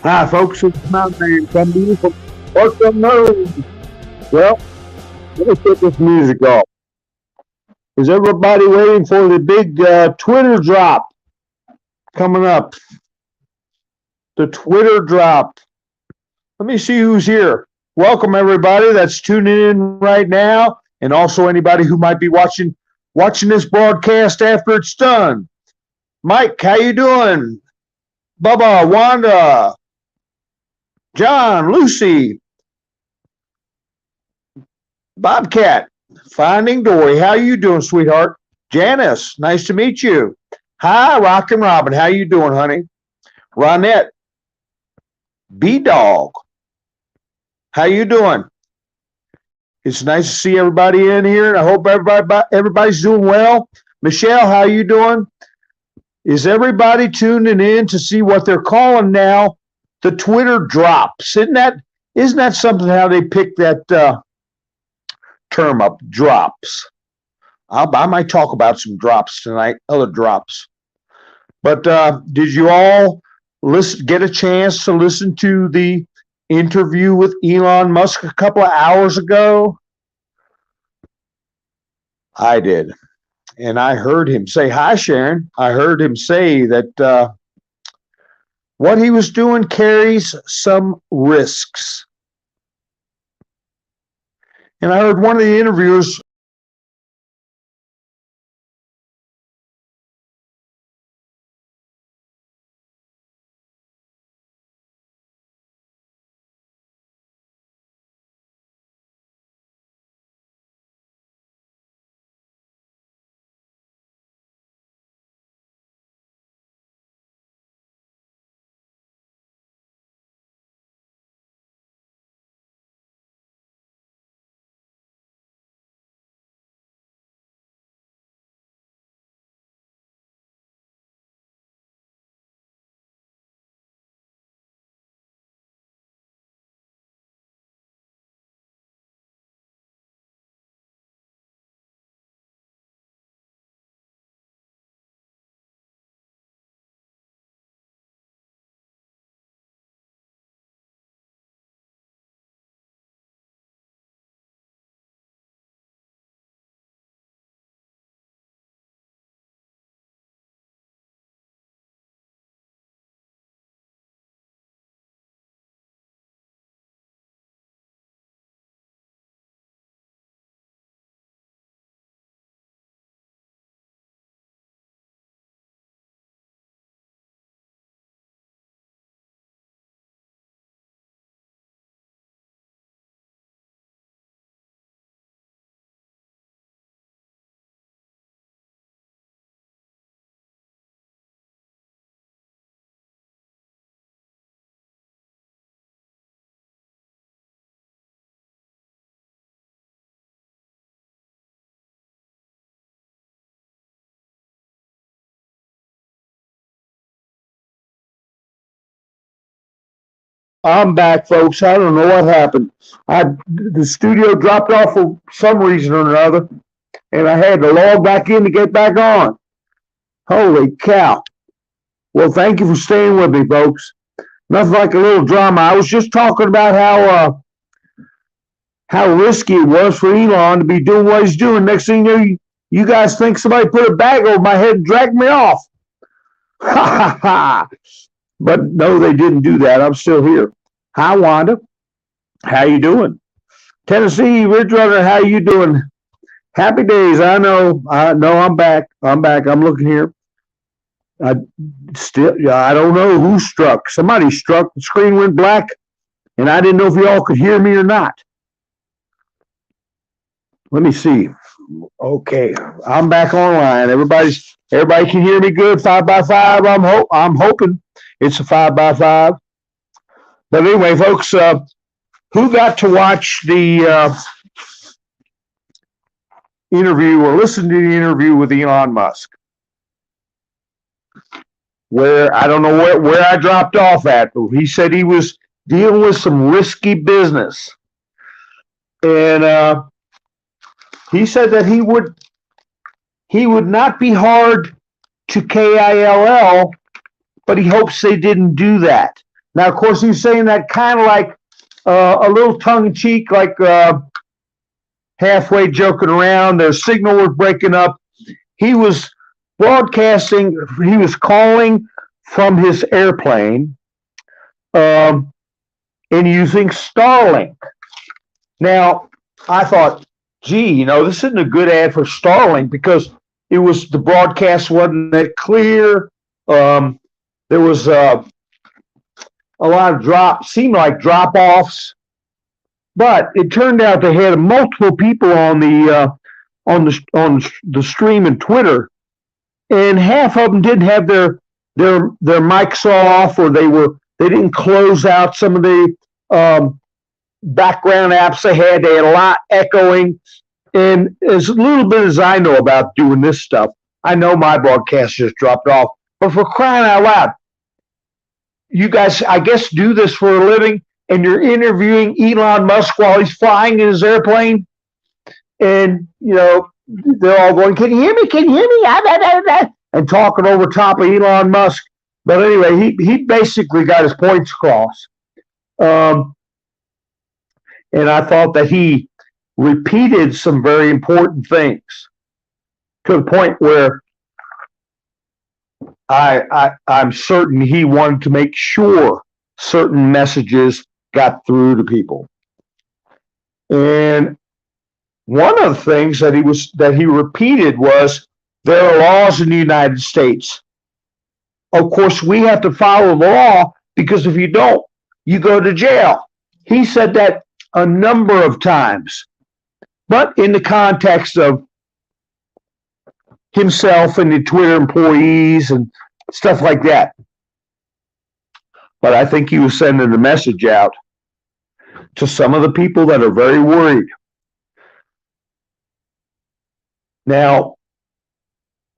Hi, folks. It's Mountain Man from beautiful Orchard Road. Well, let me put this music off. Is everybody waiting for the big Twitter drop coming up? The Twitter drop. Let me see who's here. Welcome, everybody that's tuning in right now, and also anybody who might be watching this broadcast after it's done. Mike, how you doing? Bubba, Wanda, John, Lucy, Bobcat, Finding Dory. How you doing, sweetheart? Janice, nice to meet you. Hi, Rockin' Robin. How you doing, honey? Ronette, B-Dog. How you doing? It's nice to see everybody in here, and I hope everybody's doing well. Michelle, how you doing? Is everybody tuning in to see what they're calling now the Twitter drops? Isn't that something how they pick that term up, drops? I might talk about some drops tonight, other drops. But did you all get a chance to listen to the interview with Elon Musk a couple of hours ago? I did. And I heard him say, hi, Sharon. I heard him say that what he was doing carries some risks. And I heard one of the interviewers I'm back, folks. I don't know what happened. The studio dropped off for some reason or another, and I had to log back in to get back on. Holy cow. Well, thank you for staying with me, folks. Nothing like a little drama. I was just talking about how risky it was for Elon to be doing what he's doing. Next thing you know, you guys think somebody put a bag over my head and dragged me off. Ha ha ha. But no, they didn't do that. I'm still here. Hi, Wanda. How you doing? Tennessee, Ridge Runner, how you doing? Happy days. I know. I'm back. I'm looking here. I don't know who struck. Somebody struck. The screen went black, and I didn't know if y'all could hear me or not. Let me see. Okay, I'm back online. Everybody can hear me good. 5x5. I'm hoping it's a 5x5. But anyway, folks, who got to watch the interview or listened to the interview with Elon Musk, where I don't know where I dropped off at, but he said he was dealing with some risky business. And he said that he would not be hard to KILL, but he hopes they didn't do that. Now, of course, he's saying that kind of like a little tongue-in-cheek, like halfway joking around. Their signal was breaking up. He was broadcasting, he was calling from his airplane and using Starlink. Now, I thought, gee, this isn't a good ad for Starlink because the broadcast wasn't that clear. There was a lot of seemed like drop-offs, but it turned out they had multiple people on the stream and Twitter, and half of them didn't have their mics off, or they didn't close out some of the background apps they had. They had a lot echoing, and as little bit as I know about doing this stuff, I know my broadcast just dropped off. But for crying out loud, you guys, I guess, do this for a living, and you're interviewing Elon Musk while he's flying in his airplane, and they're all going, "Can you hear me? Can you hear me?" And talking over top of Elon Musk. But anyway, he basically got his points across, and I thought that he repeated some very important things to the point where I'm certain he wanted to make sure certain messages got through to people. And one of the things that he repeated was there are laws in the United States. Of course, we have to follow the law because if you don't, you go to jail. He said that a number of times, but in the context of himself and the Twitter employees and stuff like that. But I think he was sending a message out to some of the people that are very worried. Now,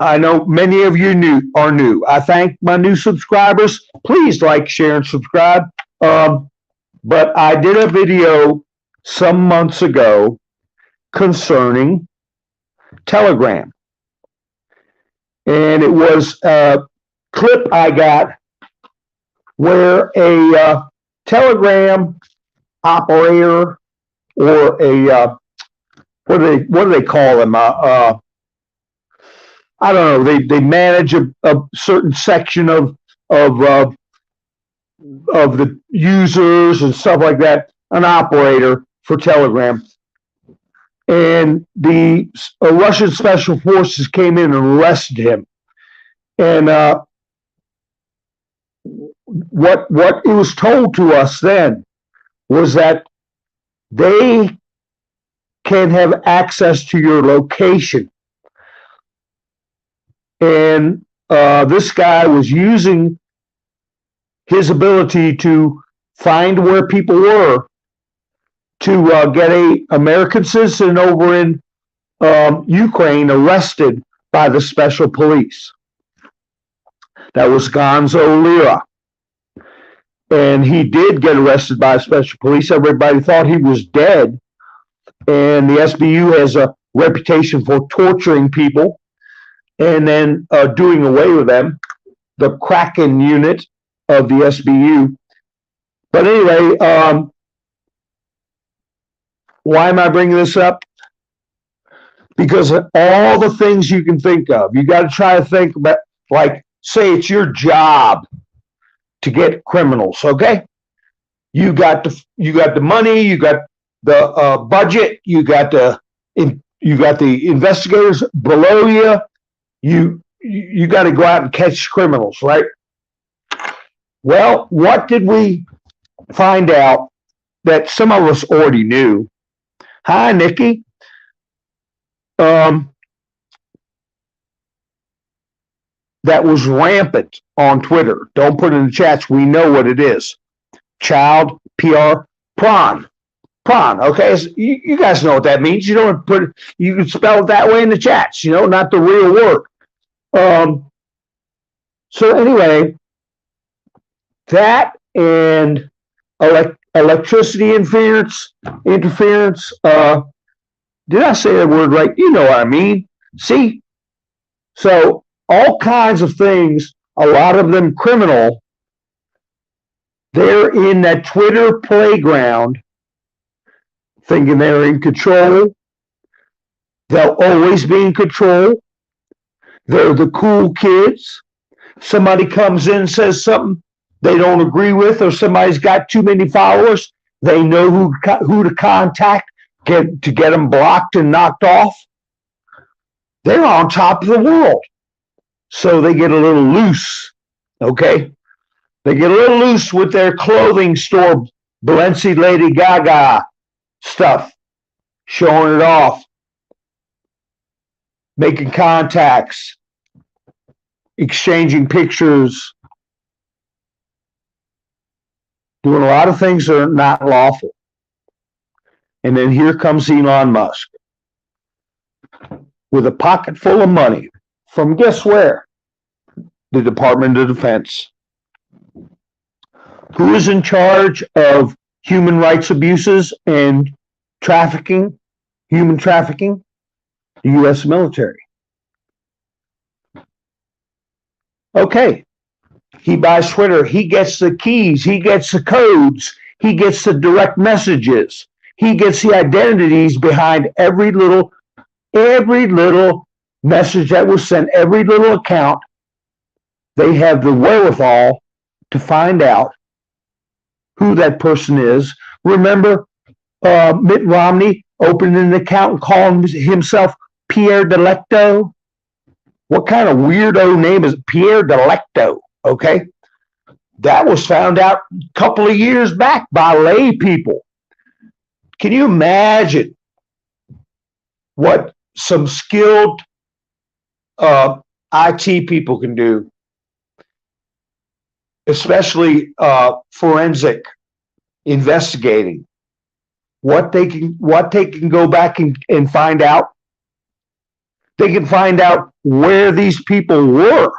I know many of you are new. I thank my new subscribers. Please like, share, and subscribe. But I did a video some months ago concerning Telegram. And it was a clip I got where a Telegram operator or a what do they call them? I don't know. They manage a certain section of the users and stuff like that. An operator for Telegram, and the Russian special forces came in and arrested him. And what it was told to us then was that they can have access to your location. And this guy was using his ability to find where people were to get a American citizen over in Ukraine arrested by the special police. That was Gonzo Lira. And he did get arrested by special police. Everybody thought he was dead. And the SBU has a reputation for torturing people and then doing away with them, the Kraken unit of the SBU. But anyway, why am I bringing this up? Because of all the things you can think of, you got to try to think about, like, say it's your job to get criminals, okay? You got the money, you got the budget, you got the investigators below you. You got to go out and catch criminals, right? Well, what did we find out that some of us already knew? Hi, Nikki. That was rampant on Twitter. Don't put it in the chats. We know what it is. Child PR Prawn, okay? So you guys know what that means. You don't put, you can spell it that way in the chats, not the real word. So anyway, that and electricity interference. Did I say that word right? You know what I mean. See? So all kinds of things, a lot of them criminal, they're in that Twitter playground thinking they're in control. They'll always be in control. They're the cool kids. Somebody comes in and says something they don't agree with, or somebody's got too many followers, they know who to contact to get them blocked and knocked off. They're on top of the world. So they get a little loose, okay? They get a little loose with their clothing store, Balenci Lady Gaga stuff, showing it off, making contacts, exchanging pictures, doing a lot of things that are not lawful. And then here comes Elon Musk with a pocket full of money from guess where? The Department of Defense. Who is in charge of human rights abuses and trafficking, human trafficking? The U.S. military. Okay. He buys Twitter. He gets the keys. He gets the codes. He gets the direct messages. He gets the identities behind every little message that was sent, every little account. They have the wherewithal to find out who that person is. Remember Mitt Romney opened an account and calling himself Pierre Delecto? What kind of weirdo name is Pierre Delecto? Okay, that was found out a couple of years back by lay people. Can you imagine what some skilled IT people can do, especially forensic investigating? What they can go back and find out. They can find out where these people were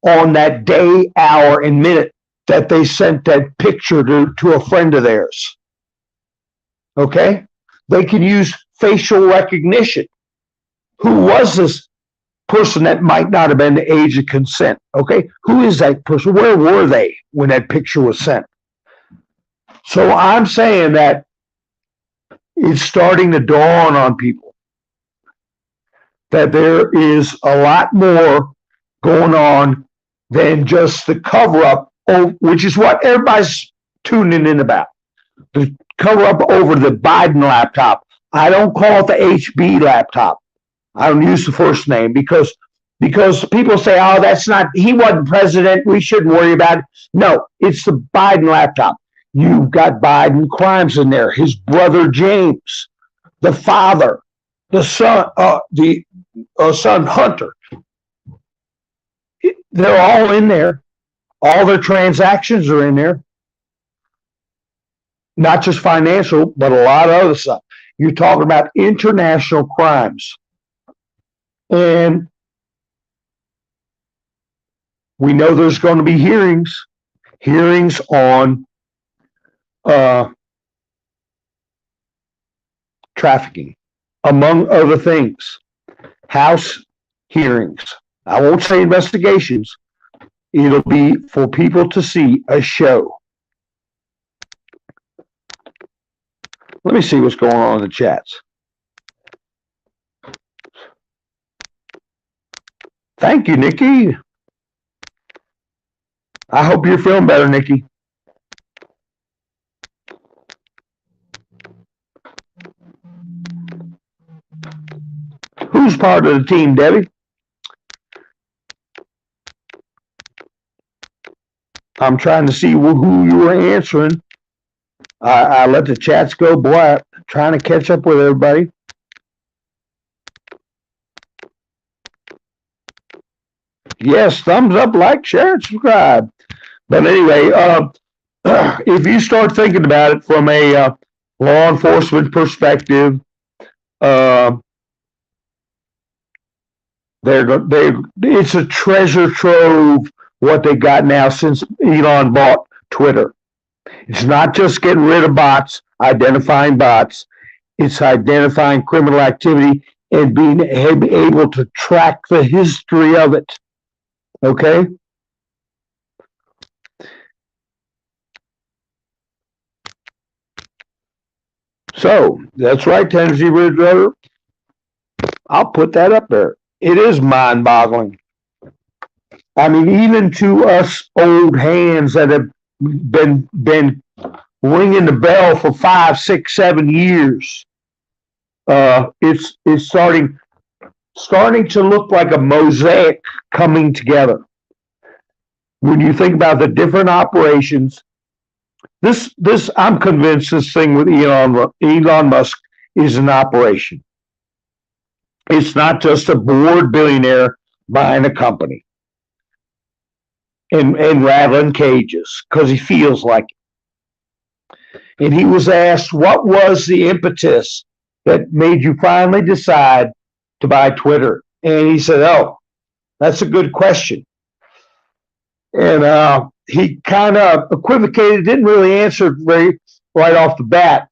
on that day, hour, and minute that they sent that picture to a friend of theirs. Okay? They can use facial recognition. Who was this person that might not have been the age of consent? Okay? Who is that person? Where were they when that picture was sent? So I'm saying that it's starting to dawn on people that there is a lot more going on than just the cover-up, which is what everybody's tuning in about. The cover-up over the Biden laptop. I don't call it the HB laptop. I don't use the first name because people say, oh, that's not, he wasn't president, we shouldn't worry about it. No, it's the Biden laptop. You've got Biden crimes in there. His brother James, the father, the son Hunter. They're all in there. All their transactions are in there. Not just financial, but a lot of other stuff. You're talking about international crimes. And we know there's going to be hearings on trafficking, among other things. House hearings. I won't say investigations. It'll be for people to see a show. Let me see what's going on in the chats. Thank you, Nikki. I hope you're feeling better, Nikki. Who's part of the team, Debbie? I'm trying to see who you were answering. I let the chats go. Boy, I'm trying to catch up with everybody. Yes, thumbs up, like, share, and subscribe. But anyway, if you start thinking about it from a law enforcement perspective, uh, it's a treasure trove what they got now since Elon bought Twitter. It's not just getting rid of bots, identifying bots. It's identifying criminal activity and being able to track the history of it. Okay? So, that's right, Tennessee Bridgewater. I'll put that up there. It is mind-boggling. I mean, even to us old hands that have been ringing the bell for 5, 6, 7 years, it's starting to look like a mosaic coming together. When you think about the different operations, this I'm convinced this thing with Elon Musk is an operation. It's not just a bored billionaire buying a company and rattling cages because he feels like it. And he was asked, what was the impetus that made you finally decide to buy Twitter? And he said, oh, that's a good question. And he kind of equivocated, didn't really answer very right off the bat.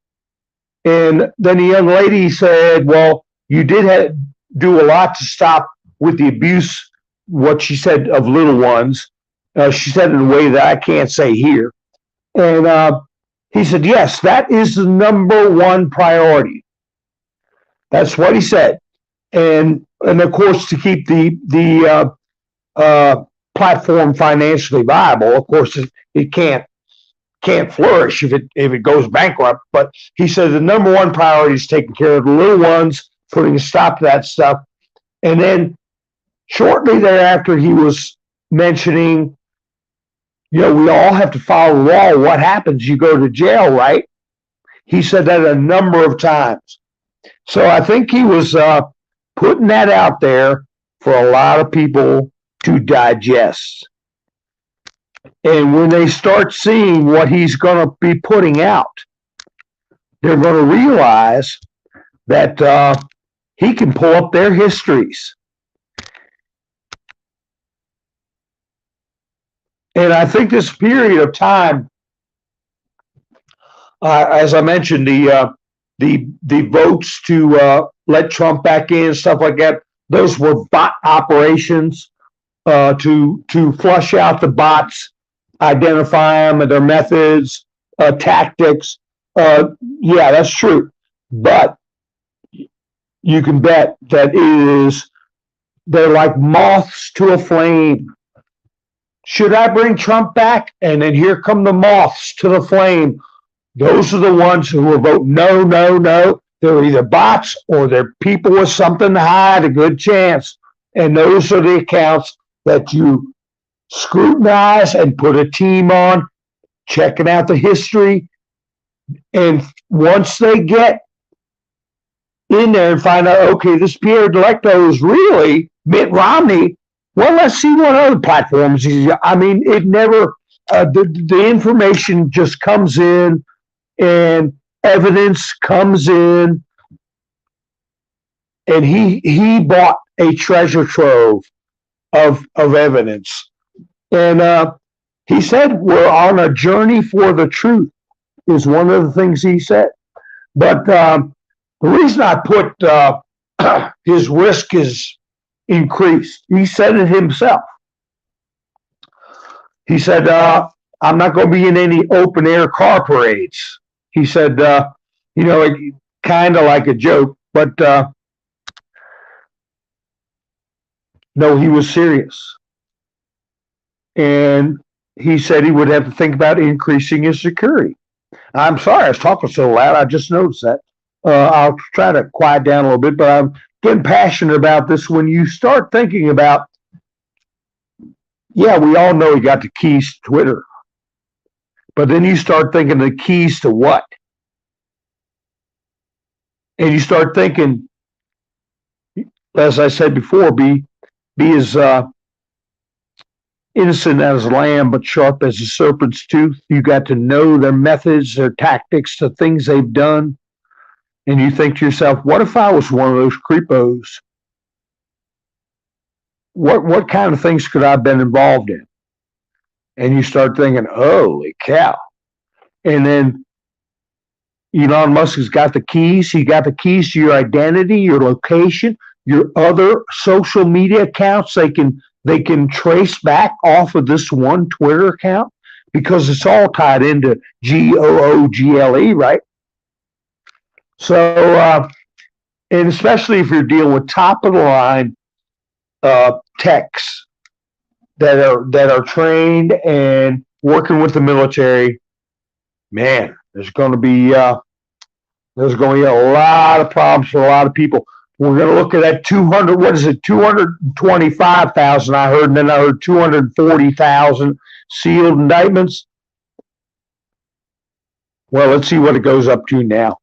And then the young lady said, well, you did do a lot to stop with the abuse, what she said, of little ones. She said it in a way that I can't say here. And he said, yes, that is the number one priority. That's what he said. And of course, to keep the platform financially viable, of course, it can't flourish if it goes bankrupt. But he said the number one priority is taking care of the little ones, putting a stop to that stuff. And then shortly thereafter, he was mentioning, we all have to follow the law. What happens? You go to jail, right? He said that a number of times. So I think he was putting that out there for a lot of people to digest. And when they start seeing what he's going to be putting out, they're going to realize that he can pull up their histories. And I think this period of time, as I mentioned, the votes to let Trump back in, stuff like that, those were bot operations to flush out the bots, identify them and their methods, tactics. Yeah, that's true. But you can bet that they're like moths to a flame. Should I bring Trump back? And then here come the moths to the flame. Those are the ones who will vote no, no, no. They're either bots or they're people with something to hide, a good chance. And those are the accounts that you scrutinize and put a team on, checking out the history. And once they get in there and find out, okay, this Pierre Delecto is really Mitt Romney, well, let's see what other platforms he's. I mean, it never, the information just comes in and evidence comes in. And he bought a treasure trove of evidence. And he said, we're on a journey for the truth, is one of the things he said. But the reason I put his risk is increased, he said it himself. He said, I'm not going to be in any open air car parades. He said, kind of like a joke, but no, he was serious. And he said he would have to think about increasing his security. I'm sorry I was talking so loud. I just noticed that. I'll try to quiet down a little bit, but I'm getting passionate about this. When you start thinking about, yeah, we all know he got the keys to Twitter. But then you start thinking the keys to what? And you start thinking, as I said before, be as innocent as a lamb, but sharp as a serpent's tooth. You got to know their methods, their tactics, the things they've done. And you think to yourself, what if I was one of those creepos? What kind of things could I have been involved in? And you start thinking, holy cow. And then Elon Musk has got the keys. He got the keys to your identity, your location, your other social media accounts. They can trace back off of this one Twitter account because it's all tied into Google, right? So, and especially if you're dealing with top of the line techs that are trained and working with the military, man, there's going to be a lot of problems for a lot of people. We're going to look at that 200. What is it? 225,000. I heard, and then I heard 240,000 sealed indictments. Well, let's see what it goes up to now.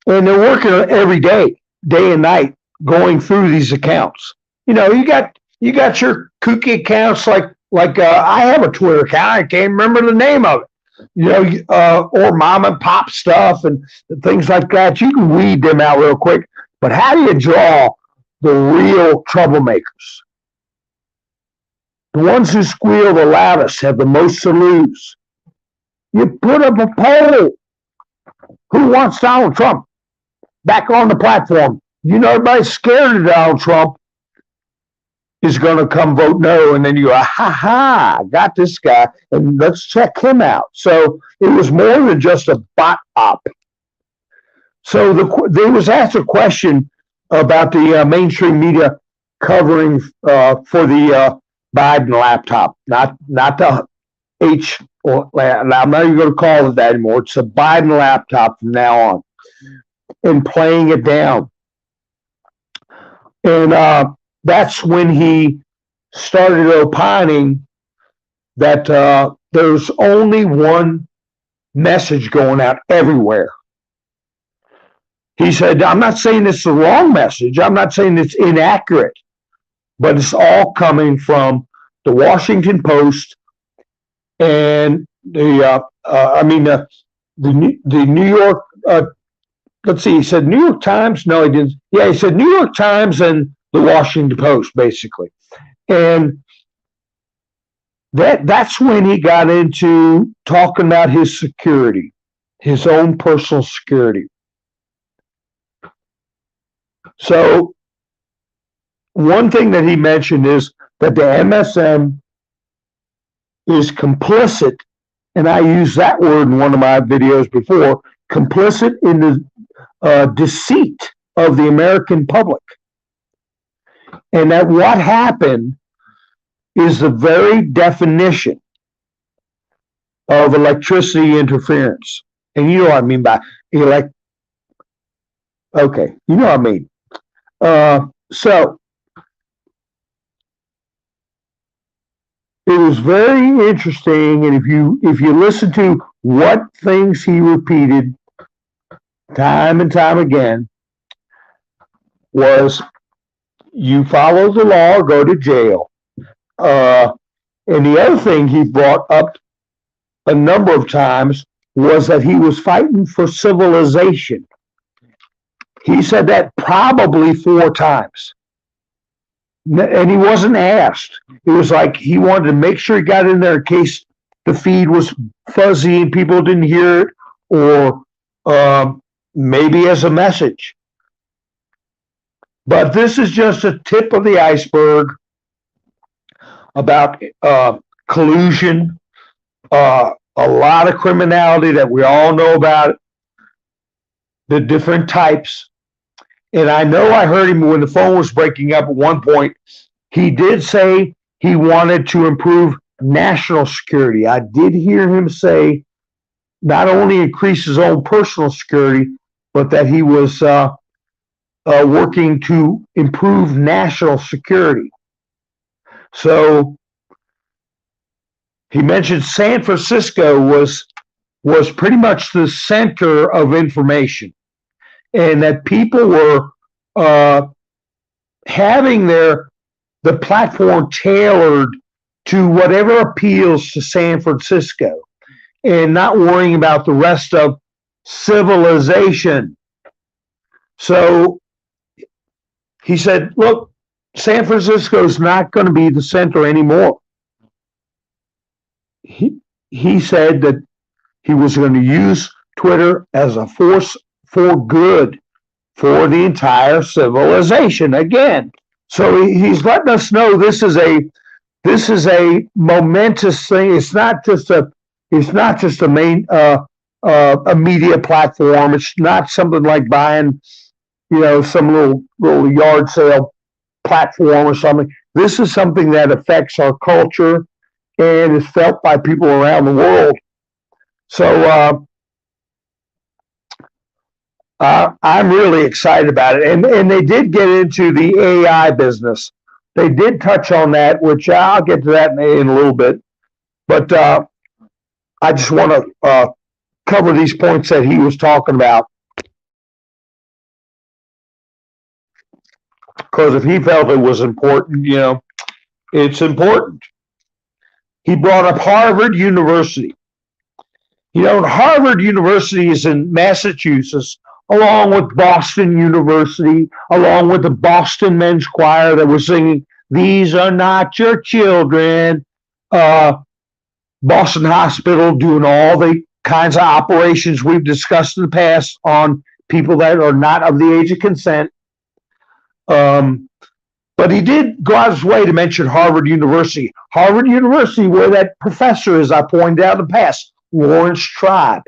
And they're working every day, day and night, going through these accounts. You know, you got your kooky accounts like I have a Twitter account. I can't remember the name of it. You know, or mom and pop stuff and things like that. You can weed them out real quick. But how do you draw the real troublemakers? The ones who squeal the loudest have the most to lose. You put up a poll. Who wants Donald Trump back on the platform? You know, everybody's scared of Donald Trump is going to come vote no, and then you go, ha, got this guy, and let's check him out. So it was more than just a bot op. So they was asked a question about the mainstream media covering for the Biden laptop, not the H, or I'm not even going to call it that anymore. It's a Biden laptop from now on, and playing it down. And that's when he started opining that there's only one message going out everywhere. He said, I'm not saying it's the wrong message. I'm not saying it's inaccurate, but it's all coming from the Washington Post and the New York, let's see, he said New York Times. No, he didn't. Yeah, he said New York Times and the Washington Post, basically. And that's when he got into talking about his security, his own personal security. So one thing that he mentioned is that the MSM is complicit, and I used that word in one of my videos before, complicit in the deceit of the American public. And that what happened is the very definition of electricity interference. And you know what I mean by okay, you know what I mean. So it was very interesting, and if you listen to what things he repeated time and time again, was you follow the law or go to jail. And the other thing he brought up a number of times was that he was fighting for civilization. He said that probably 4 times. And he wasn't asked. It was like he wanted to make sure he got in there in case the feed was fuzzy and people didn't hear it, or maybe as a message. But this is just a tip of the iceberg about collusion, a lot of criminality that we all know about, the different types. And I know I heard him when the phone was breaking up at one point. He did say he wanted to improve national security. I did hear him say not only increase his own personal security, but that he was working to improve national security. So he mentioned San Francisco was pretty much the center of information, and that people were having their the platform tailored to whatever appeals to San Francisco and not worrying about the rest of civilization. So he said, look, San Francisco is not going to be the center anymore. He said that he was going to use Twitter as a force for good for the entire civilization again. So he's letting us know this is a momentous thing. It's not just a main a media platform. It's not something like buying, some little yard sale platform or something. This is something that affects our culture and is felt by people around the world. So I'm really excited about it. And they did get into the AI business. They did touch on that, which I'll get to that in a little bit. But I just want to cover these points that he was talking about. Because if he felt it was important, it's important. He brought up Harvard University. Harvard University is in Massachusetts, along with Boston University, along with the Boston Men's Choir that was singing, "These Are Not Your Children." Boston Hospital doing all the kinds of operations we've discussed in the past on people that are not of the age of consent. But he did go out of his way to mention Harvard University. Harvard University, where that professor, as I pointed out in the past, Lawrence Tribe,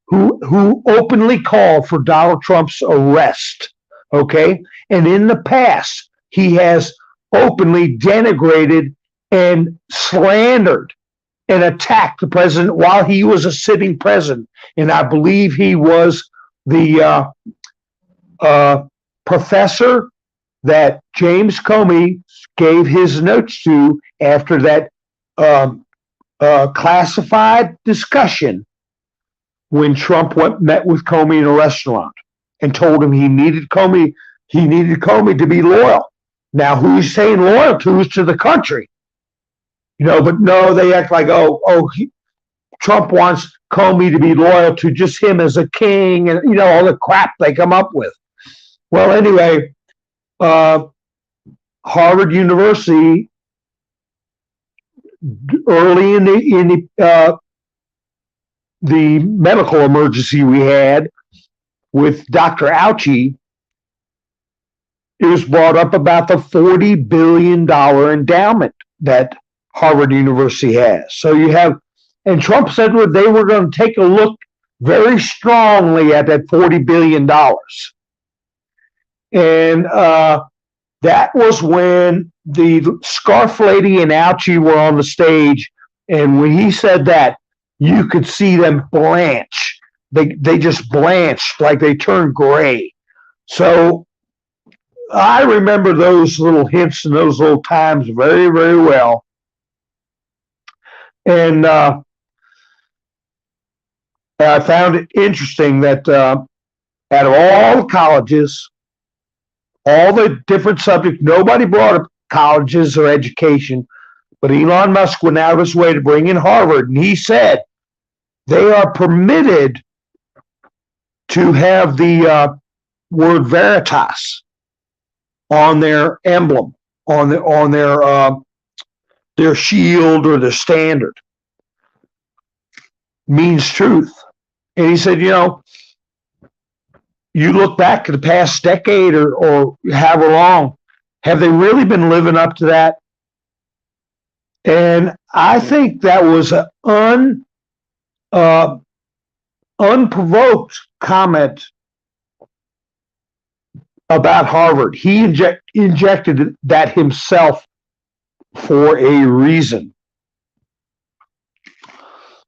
who openly called for Donald Trump's arrest. Okay? And in the past, he has openly denigrated and slandered and attacked the president while he was a sitting president. And I believe he was the professor that James Comey gave his notes to after that classified discussion when Trump met with Comey in a restaurant and told him he needed Comey to be loyal. Now, who's saying loyal to? Who's to the country? But no, they act like, Trump wants Comey to be loyal to just him as a king and, all the crap they come up with. Well, anyway, Harvard University, early in the medical emergency we had with Dr. Fauci, it was brought up about the $40 billion endowment that Harvard University has. So you have, and Trump said they were going to take a look very strongly at that $40 billion. And that was when the scarf lady and Fauci were on the stage. And when he said that, you could see them blanch. They just blanched, like they turned gray. So I remember those little hints and those little times very, very well. And I found it interesting that out of all the colleges, all the different subjects, nobody brought up colleges or education, but Elon Musk went out of his way to bring in Harvard, and he said they are permitted to have the word Veritas on their emblem, on their shield or their standard. Means truth. And he said, you look back at the past decade or however long, have they really been living up to that? And I think that was an unprovoked comment about Harvard. He injected that himself for a reason.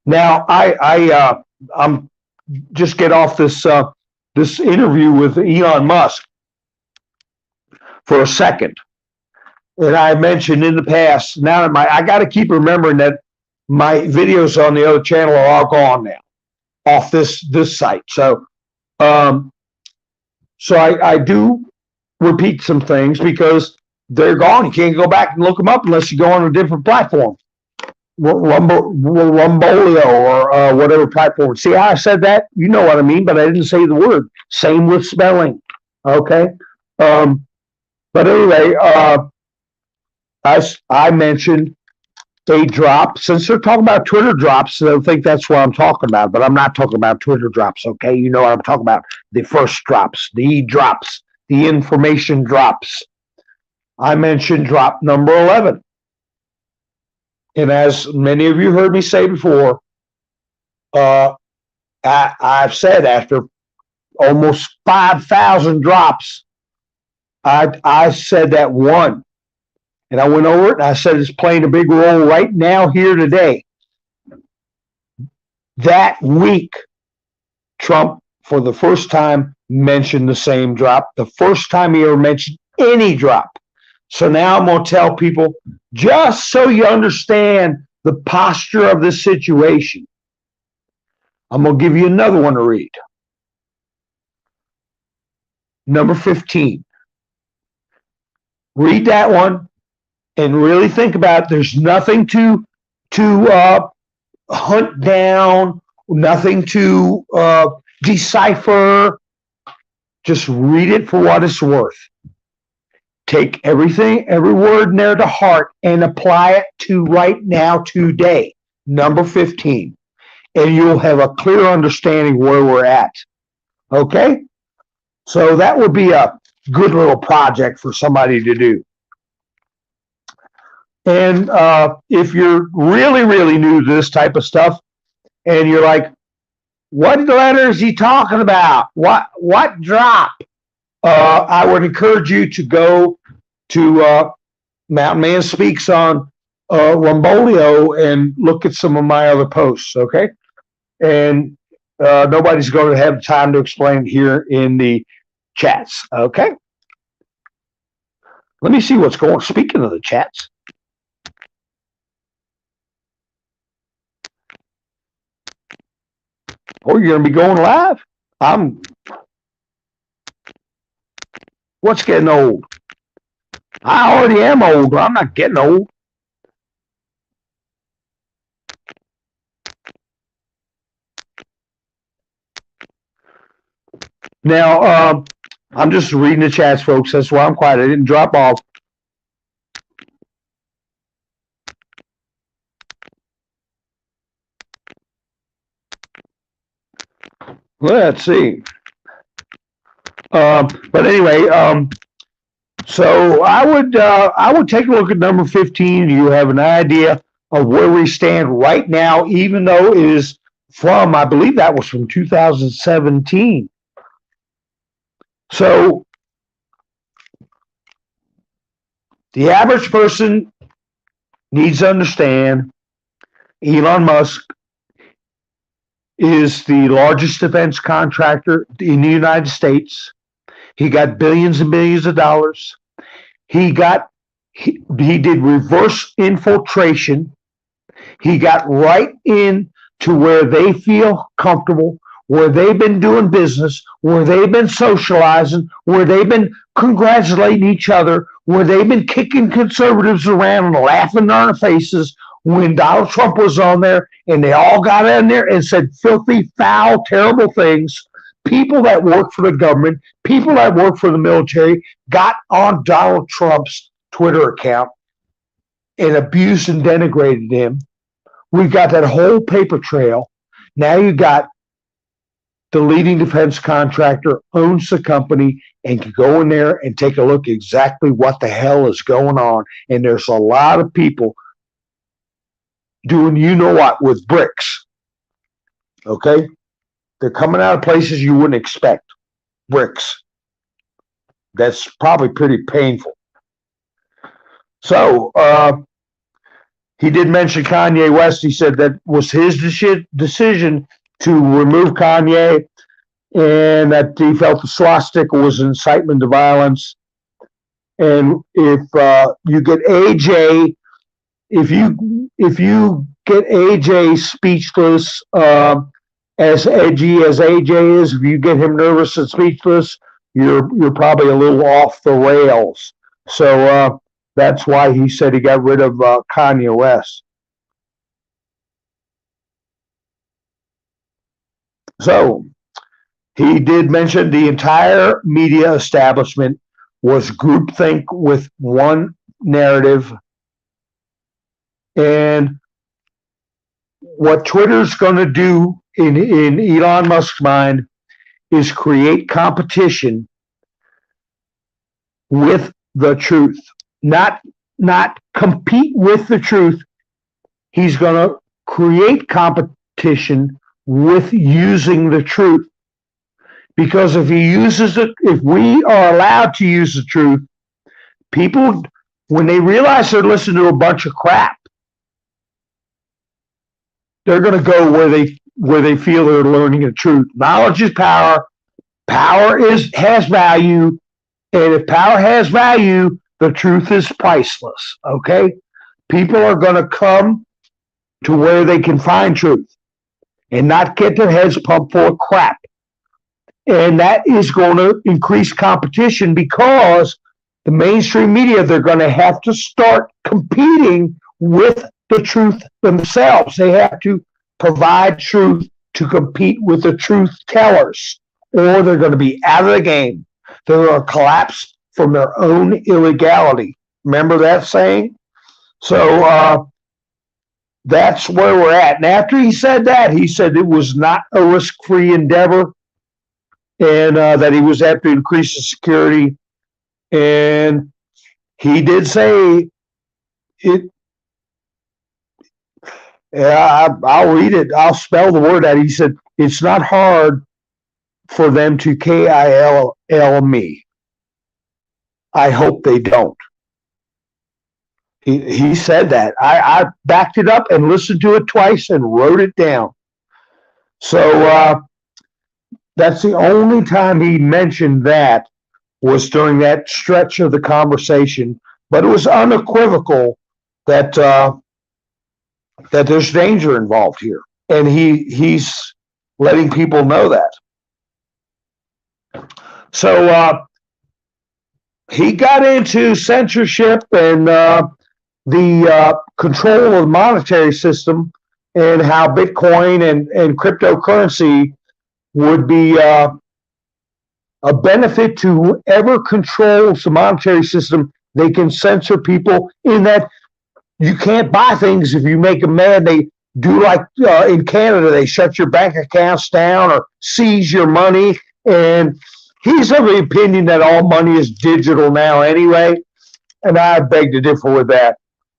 Now, I'm just get off this interview with Elon Musk for a second. And I mentioned in the past, now I got to keep remembering that my videos on the other channel are all gone now off this site. So I do repeat some things because they're gone. You can't go back and look them up unless you go on a different platform. Rumbolio or whatever platform. See how I said that? You know what I mean, but I didn't say the word. Same with spelling. Okay. But anyway, I mentioned a drop. Since they're talking about Twitter drops, they'll think that's what I'm talking about, but I'm not talking about Twitter drops. Okay. You know what I'm talking about. The first drops, the drops, the information drops. I mentioned drop number 11. And as many of you heard me say before, I've said after almost 5,000 drops, I said that one. And I went over it and I said it's playing a big role right now here today. That week, Trump, for the first time, mentioned the same drop. The first time he ever mentioned any drop. So now I'm going to tell people, just so you understand the posture of this situation, I'm going to give you another one to read. Number 15. Read that one and really think about it. There's nothing to hunt down, nothing to decipher. Just read it for what it's worth. Take everything, every word in there to heart and apply it to right now, today, number 15. And you'll have a clear understanding where we're at. Okay? So that would be a good little project for somebody to do. And if you're really, really new to this type of stuff, and you're like, what letter is he talking about? What drop? I would encourage you to go to Mountain Man Speaks on Rumbolio and look at some of my other posts, okay? And nobody's going to have time to explain here in the chats, okay? Let me see what's going on. Speaking of the chats. Oh, you're going to be going live? What's getting old? I already am old, but I'm not getting old. Now, I'm just reading the chats, folks. That's why I'm quiet. I didn't drop off. Let's see. But anyway, so I would take a look at number 15. You have an idea of where we stand right now, even though it is from, I believe that was from 2017. So the average person needs to understand Elon Musk is the largest defense contractor in the United States. He got billions and billions of dollars. He did reverse infiltration. He got right in to where they feel comfortable, where they've been doing business, where they've been socializing, where they've been congratulating each other, where they've been kicking conservatives around and laughing in their faces when Donald Trump was on there, and they all got in there and said filthy, foul, terrible things. People that work for the government, people that work for the military got on Donald Trump's Twitter account and abused and denigrated him. We've got that whole paper trail. Now you got the leading defense contractor owns the company and can go in there and take a look exactly what the hell is going on. And there's a lot of people doing you know what with bricks. Okay? They're coming out of places you wouldn't expect. Bricks. That's probably pretty painful. So, he did mention Kanye West. He said that was his decision to remove Kanye, and that he felt the swastika was an incitement to violence. And if you get AJ, if you get AJ speechless, as edgy as AJ is, if you get him nervous and speechless, you're probably a little off the rails. So that's why he said he got rid of Kanye West. So he did mention the entire media establishment was groupthink with one narrative. And what Twitter's going to do in Elon Musk's mind is create competition with the truth, not compete with the truth. He's going to create competition with using the truth. Because if he uses it, if we are allowed to use the truth, people, when they realize they're listening to a bunch of crap, they're going to go where they feel they're learning the truth. Knowledge is power. Power has value, and if power has value, the truth is priceless. Okay, people are going to come to where they can find truth and not get their heads pumped full of crap. And that is going to increase competition because the mainstream media, they're going to have to start competing with the truth themselves. They have to provide truth to compete with the truth tellers, or they're going to be out of the game. They're going to collapse from their own illegality. Remember that saying? So that's where we're at. And after he said that, he said it was not a risk-free endeavor, and that he was have to increase the security. And he did say it. I'll read it. I'll spell the word out. He said, it's not hard for them to kill me. I hope they don't. He said that. I backed it up and listened to it twice and wrote it down. So that's the only time he mentioned that was during that stretch of the conversation. But it was unequivocal that that there's danger involved here, and he's letting people know that. So he got into censorship and the control of the monetary system, and how Bitcoin and cryptocurrency would be a benefit to whoever controls the monetary system. They can censor people in that you can't buy things if you make them mad. They do like in Canada, they shut your bank accounts down or seize your money. And he's of the opinion that all money is digital now anyway. And I beg to differ with that.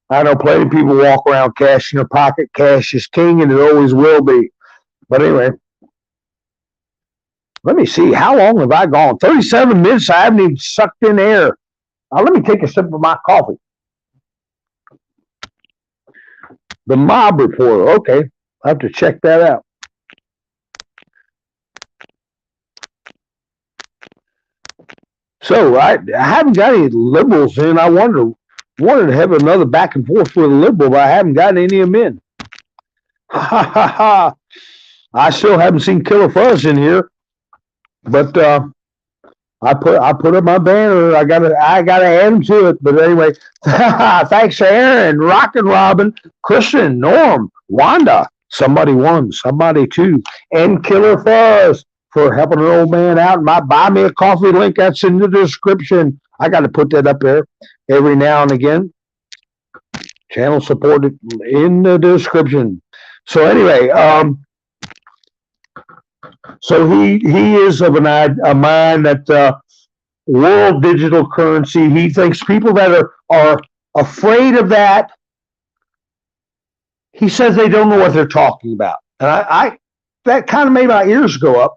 I know plenty of people walk around cash in their pocket. Cash is king, and it always will be. But anyway, let me see. How long have I gone? 37 minutes. I haven't even sucked in air. Let me take a sip of my coffee. The Mob Reporter. Okay, I have to check that out. So I haven't got any liberals in. I wanted to have another back and forth with a liberal, but I haven't got any of them in. Ha ha ha! I still haven't seen Killer Fuzz in here, but I put up my banner. I gotta add him to it. But anyway, thanks to Aaron, Rockin' Robin, Christian, Norm, Wanda, somebody one, somebody two, and Killer Fuzz for helping an old man out. My buy me a coffee link, that's in the description. I got to put that up there every now and again. Channel supported in the description. So anyway, so he is of a mind that world digital currency. He thinks people that are afraid of that. He says they don't know what they're talking about, and I that kind of made my ears go up.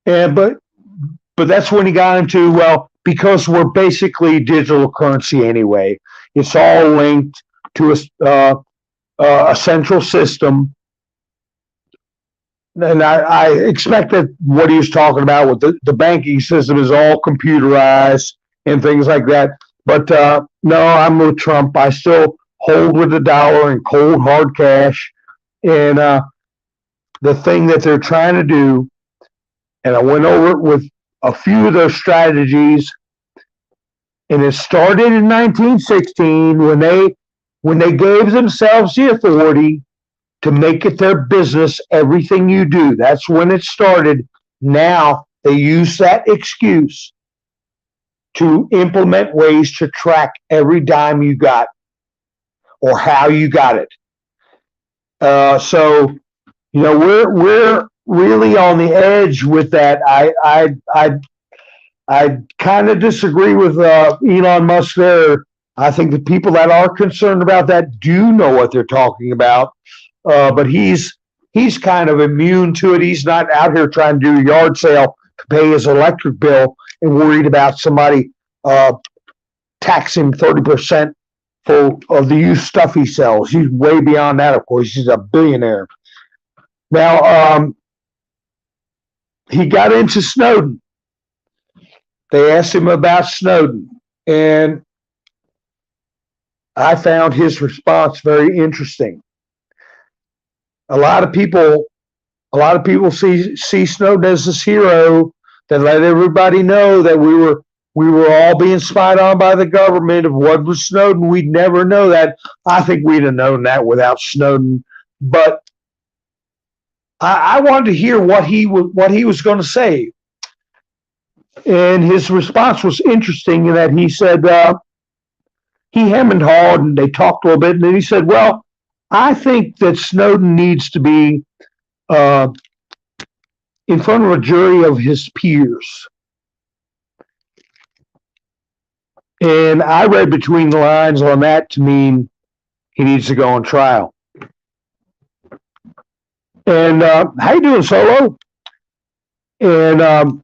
And but that's when he got into, well, because we're basically digital currency anyway. It's all linked to a central system. And I expect that what he was talking about with the banking system is all computerized and things like that. But no, I'm with Trump. I still hold with the dollar and cold hard cash. And the thing that they're trying to do, and I went over it with a few of those strategies And it started in 1916 when they gave themselves the authority to make it their business, everything you do. That's when it started. Now they use that excuse to implement ways to track every dime you got or how you got it. So we're really on the edge with that. I kind of disagree with Elon Musk there. I think the people that are concerned about that do know what they're talking about, but he's kind of immune to it. He's not out here trying to do a yard sale to pay his electric bill and worried about somebody taxing 30% of the used stuff he sells. He's way beyond that, of course. He's a billionaire. Now, he got into Snowden. They asked him about Snowden, and I found his response very interesting. A lot of people see Snowden as this hero that let everybody know that we were all being spied on by the government. If what was Snowden, we'd never know that. I think we'd have known that without Snowden. But I wanted to hear what he was going to say. And his response was interesting in that he said, he hemmed and hawed, and they talked a little bit, and then he said, well, I think that Snowden needs to be in front of a jury of his peers. And I read between the lines on that to mean he needs to go on trial. And how you doing, Solo? And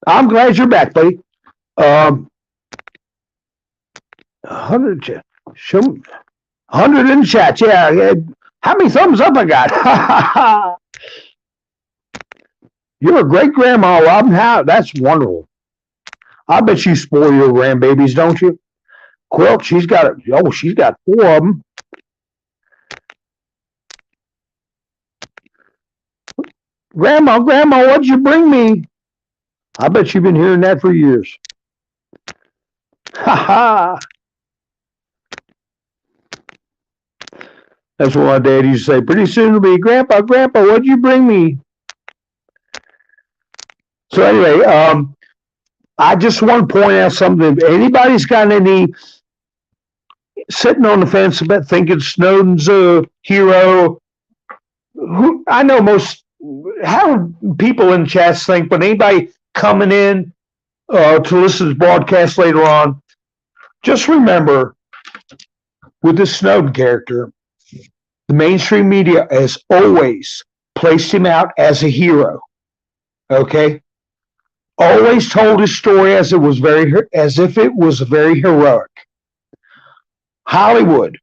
I'm glad you're back, buddy. 100 in the chat. Yeah. How many thumbs up I got? You're a great grandma, Robin. How? That's wonderful. I bet you spoil your grandbabies, don't you? Quilt, she's got 4 of them. Grandma, what'd you bring me? I bet you've been hearing that for years. Ha ha. That's what my dad used to say. Pretty soon it'll be, Grandpa, what'd you bring me? So anyway, I just want to point out something. If anybody's got any sitting on the fence about thinking Snowden's a hero, I know most how people in chats think, but anybody coming in to listen to the broadcast later on, just remember with this Snowden character, the mainstream media has always placed him out as a hero. Okay? Always told his story as if it was very heroic. Hollywood,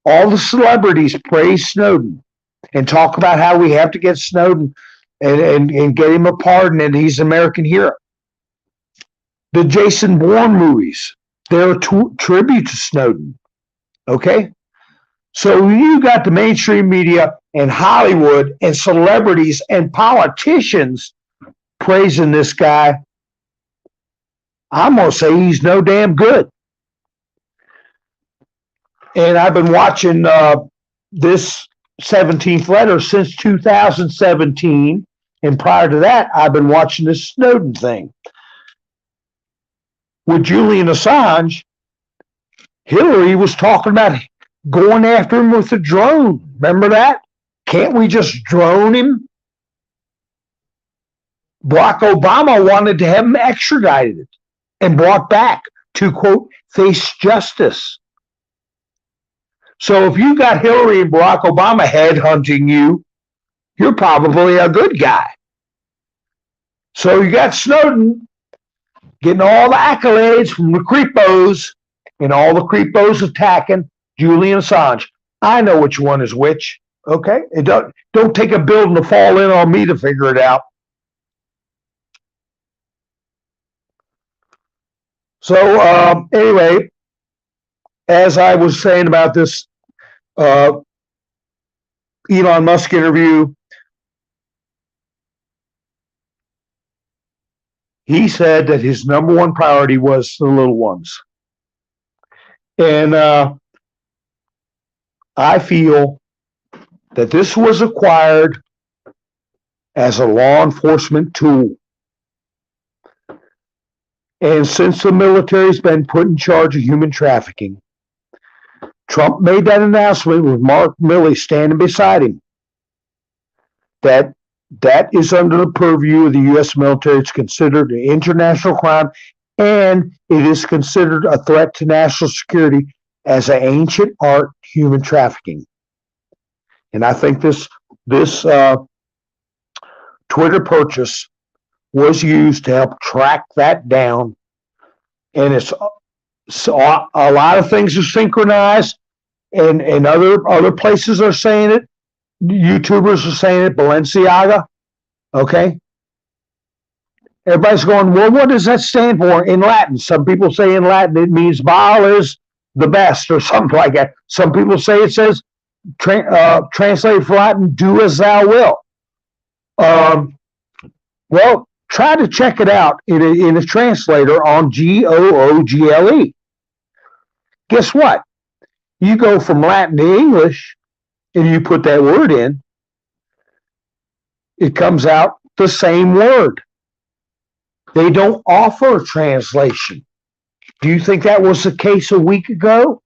all the celebrities praise Snowden and talk about how we have to get Snowden and get him a pardon and he's an American hero. The Jason Bourne movies, they're a tribute to Snowden. Okay? So you got the mainstream media and Hollywood and celebrities and politicians praising this guy. I'm going to say he's no damn good. And I've been watching this 17th letter since 2017. And prior to that, I've been watching this Snowden thing. With Julian Assange, Hillary was talking about going after him with a drone. Remember that? Can't we just drone him? Barack Obama wanted to have him extradited and brought back to, quote, face justice. So if you got Hillary and Barack Obama headhunting you, you're probably a good guy. So you got Snowden getting all the accolades from the creepos, and all the creepos attacking Julian Assange. I know which one is which, okay? It don't take a building to fall in on me to figure it out. So anyway, as I was saying about this Elon Musk interview, he said that his number one priority was the little ones. And I feel that this was acquired as a law enforcement tool. And since the military's been put in charge of human trafficking, Trump made that announcement with Mark Milley standing beside him, that is under the purview of the U.S. military. It's considered an international crime, and it is considered a threat to national security as an ancient art, human trafficking. And I think this Twitter purchase was used to help track that down. And it's so a lot of things are synchronized, and other places are saying it. YouTubers are saying it. Balenciaga, okay. Everybody's going, well, what does that stand for in Latin? Some people say in Latin it means Baal is the best or something like that. Some people say it says, translated from Latin, do as thou wilt. Well, try to check it out in a translator on Google. Guess what? You go from Latin to English and you put that word in, it comes out the same word. They don't offer a translation. Do you think that was the case a week ago?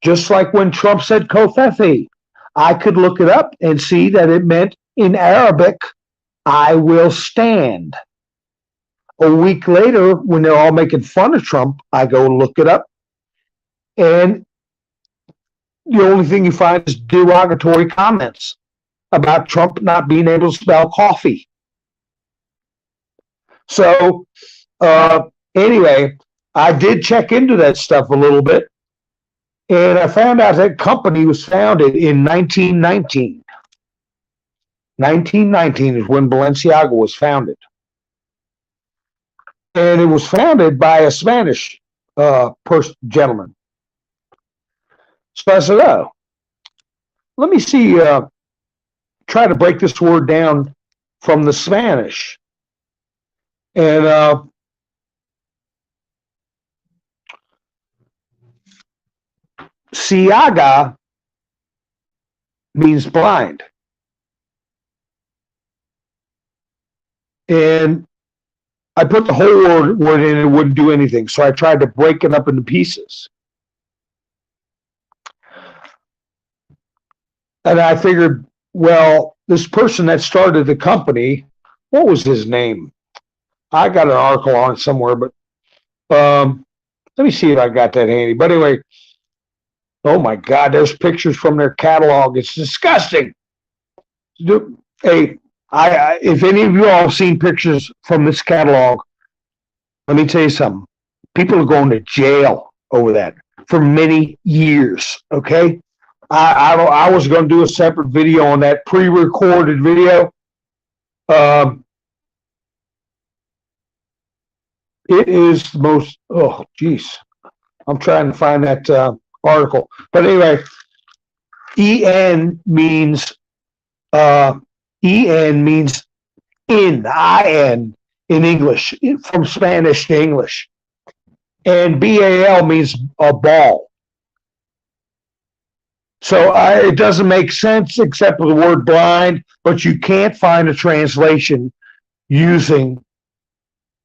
Just like when Trump said Kofefi, I could look it up and see that it meant in Arabic, I will stand. A week later, when they're all making fun of Trump, I go look it up, and the only thing you find is derogatory comments about Trump not being able to spell coffee. So, anyway, I did check into that stuff a little bit, and I found out that company was founded in 1919. 1919 is when Balenciaga was founded. And it was founded by a Spanish gentleman. So I said, oh, let me see, try to break this word down from the Spanish. And ciaga means blind. And I put the whole word in and it wouldn't do anything. So I tried to break it up into pieces. And I figured, well, this person that started the company, what was his name? I got an article on it somewhere, but let me see if I got that handy. But anyway, oh my God, there's pictures from their catalog. It's disgusting. Hey, if any of you all have seen pictures from this catalog, let me tell you something. People are going to jail over that for many years, okay? I was going to do a separate video on that, pre-recorded video. It is the most, oh, geez. I'm trying to find that article. But anyway, EN means in English, from Spanish to English. And BAL means a ball. So it doesn't make sense except for the word blind, but you can't find a translation using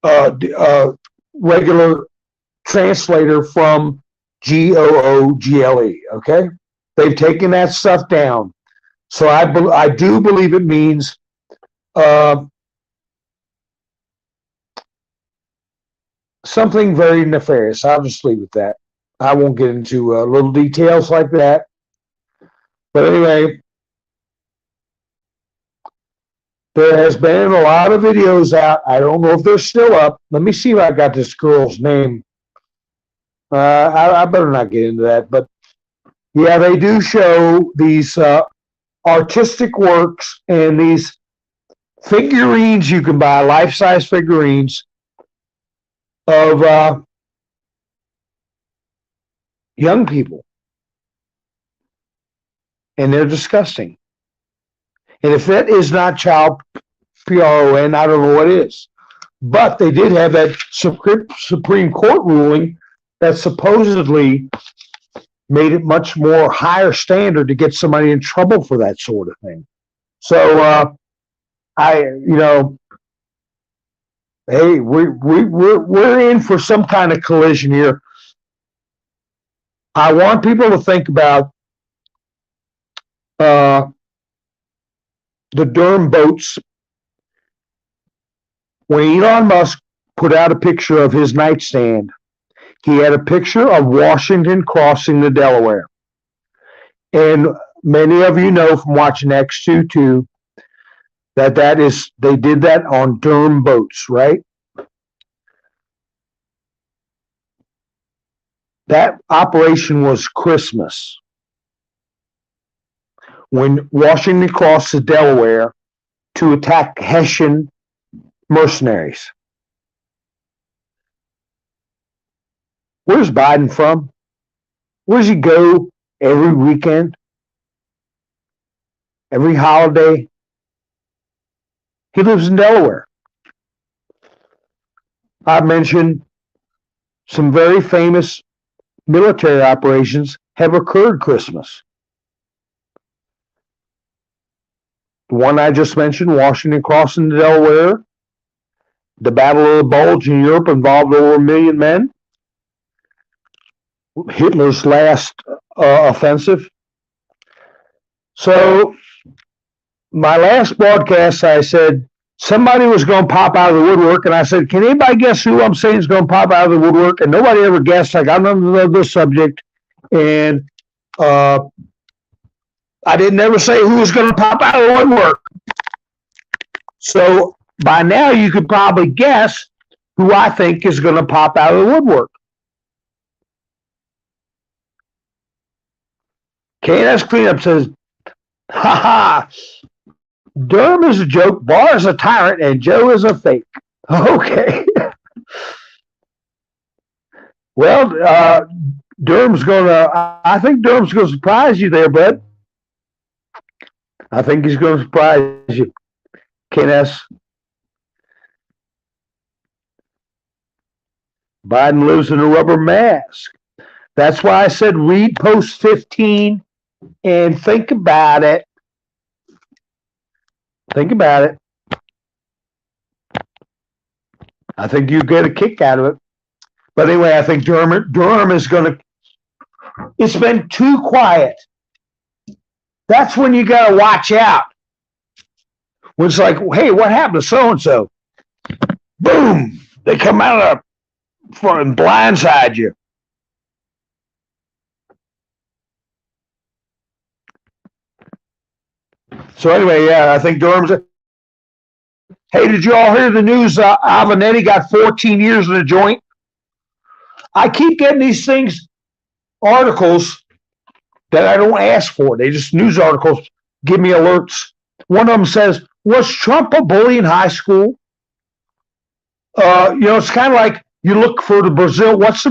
a regular translator from Google, okay? They've taken that stuff down. So I do believe it means something very nefarious. I'll just leave it at that. I won't get into little details like that. But anyway, there has been a lot of videos out. I don't know if they're still up. Let me see if I got this girl's name. I better not get into that. But yeah, they do show these artistic works and these figurines you can buy, life-size figurines of young people. And they're disgusting. And if that is not child PRON, I don't know what is. But they did have that Supreme Court ruling that supposedly made it much more higher standard to get somebody in trouble for that sort of thing. So hey, we're in for some kind of collision here. I want people to think about the Durham boats. When Elon Musk put out a picture of his nightstand, he had a picture of Washington crossing the Delaware. And many of you know from watching X22 that they did that on Durham boats, right? That operation was Christmas, when Washington crossed the Delaware to attack Hessian mercenaries. Where's Biden from? Where does he go every weekend? Every holiday? He lives in Delaware. I've mentioned some very famous military operations have occurred Christmas. The one I just mentioned, Washington crossing the Delaware, the Battle of the Bulge in Europe involved over 1 million men, Hitler's last offensive. So my last broadcast, I said somebody was going to pop out of the woodwork, and I said, can anybody guess who I'm saying is going to pop out of the woodwork? And nobody ever guessed. I got into this subject, and I didn't ever say who was going to pop out of the woodwork. So by now you could probably guess who I think is going to pop out of the woodwork. KNS Cleanup says, ha ha, Durham is a joke, Barr is a tyrant, and Joe is a fake. Okay. Well, I think Durham's going to surprise you there, bud. I think he's going to surprise you, KNS. Biden lives in a rubber mask. That's why I said read post 15 and think about it. Think about it. I think you get a kick out of it. But anyway, I think Durham is going to. It's been too quiet. That's when you got to watch out. When it's like, hey, what happened to so-and-so? Boom! They come out of and blindside you. So anyway, yeah, I think Durham's. Hey, did you all hear the news? Avenatti got 14 years in a joint. I keep getting these articles that I don't ask for. They just news articles give me alerts. One of them says, "Was Trump a bully in high school?" It's kind of like you look for the Brazil. What's the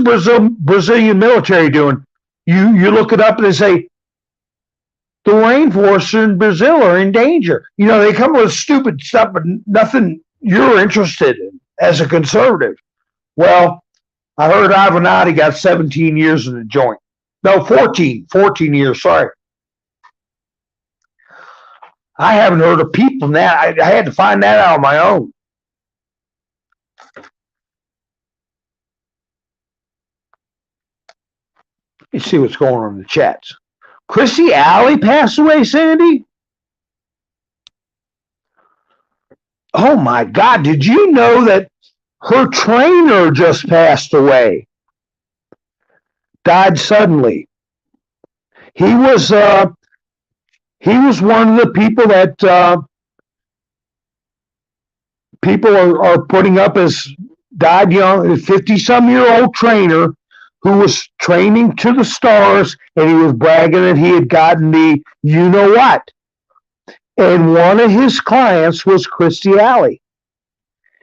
Brazilian military doing? You look it up and they say, the rainforests in Brazil are in danger. They come with stupid stuff, but nothing you're interested in as a conservative. Well, I heard Avenatti got 17 years in the joint. No, 14 years, sorry. I haven't heard of people now. I had to find that out on my own. Let's see what's going on in the chats. Chrissy Alley passed away, Sandy? Oh my God, did you know that her trainer just passed away? Died suddenly. He was one of the people that people are putting up as died young, a 50-some-year-old trainer who was training to the stars, and he was bragging that he had gotten the you-know-what. And one of his clients was Christy Alley.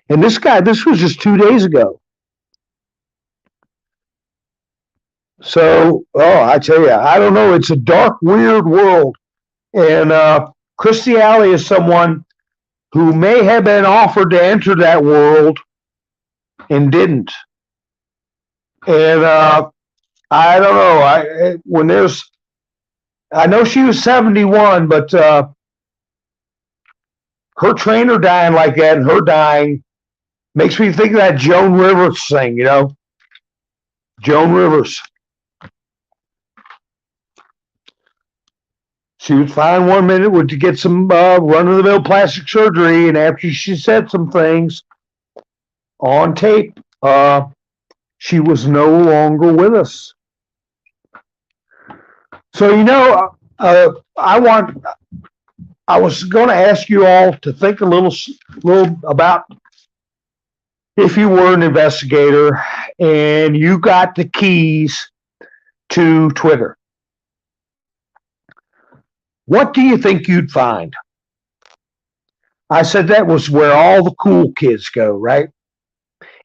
And this was just 2 days ago. So, I tell you, I don't know. It's a dark, weird world. And Christy Alley is someone who may have been offered to enter that world and didn't. And I don't know. I know she was 71, but her trainer dying like that and her dying makes me think of that Joan Rivers thing, Joan Rivers. She was fine one minute with to get some run-of-the-mill plastic surgery, and after she said some things on tape, she was no longer with us. So I was going to ask you all to think a little about if you were an investigator and you got the keys to Twitter. What do you think you'd find? I said that was where all the cool kids go, right?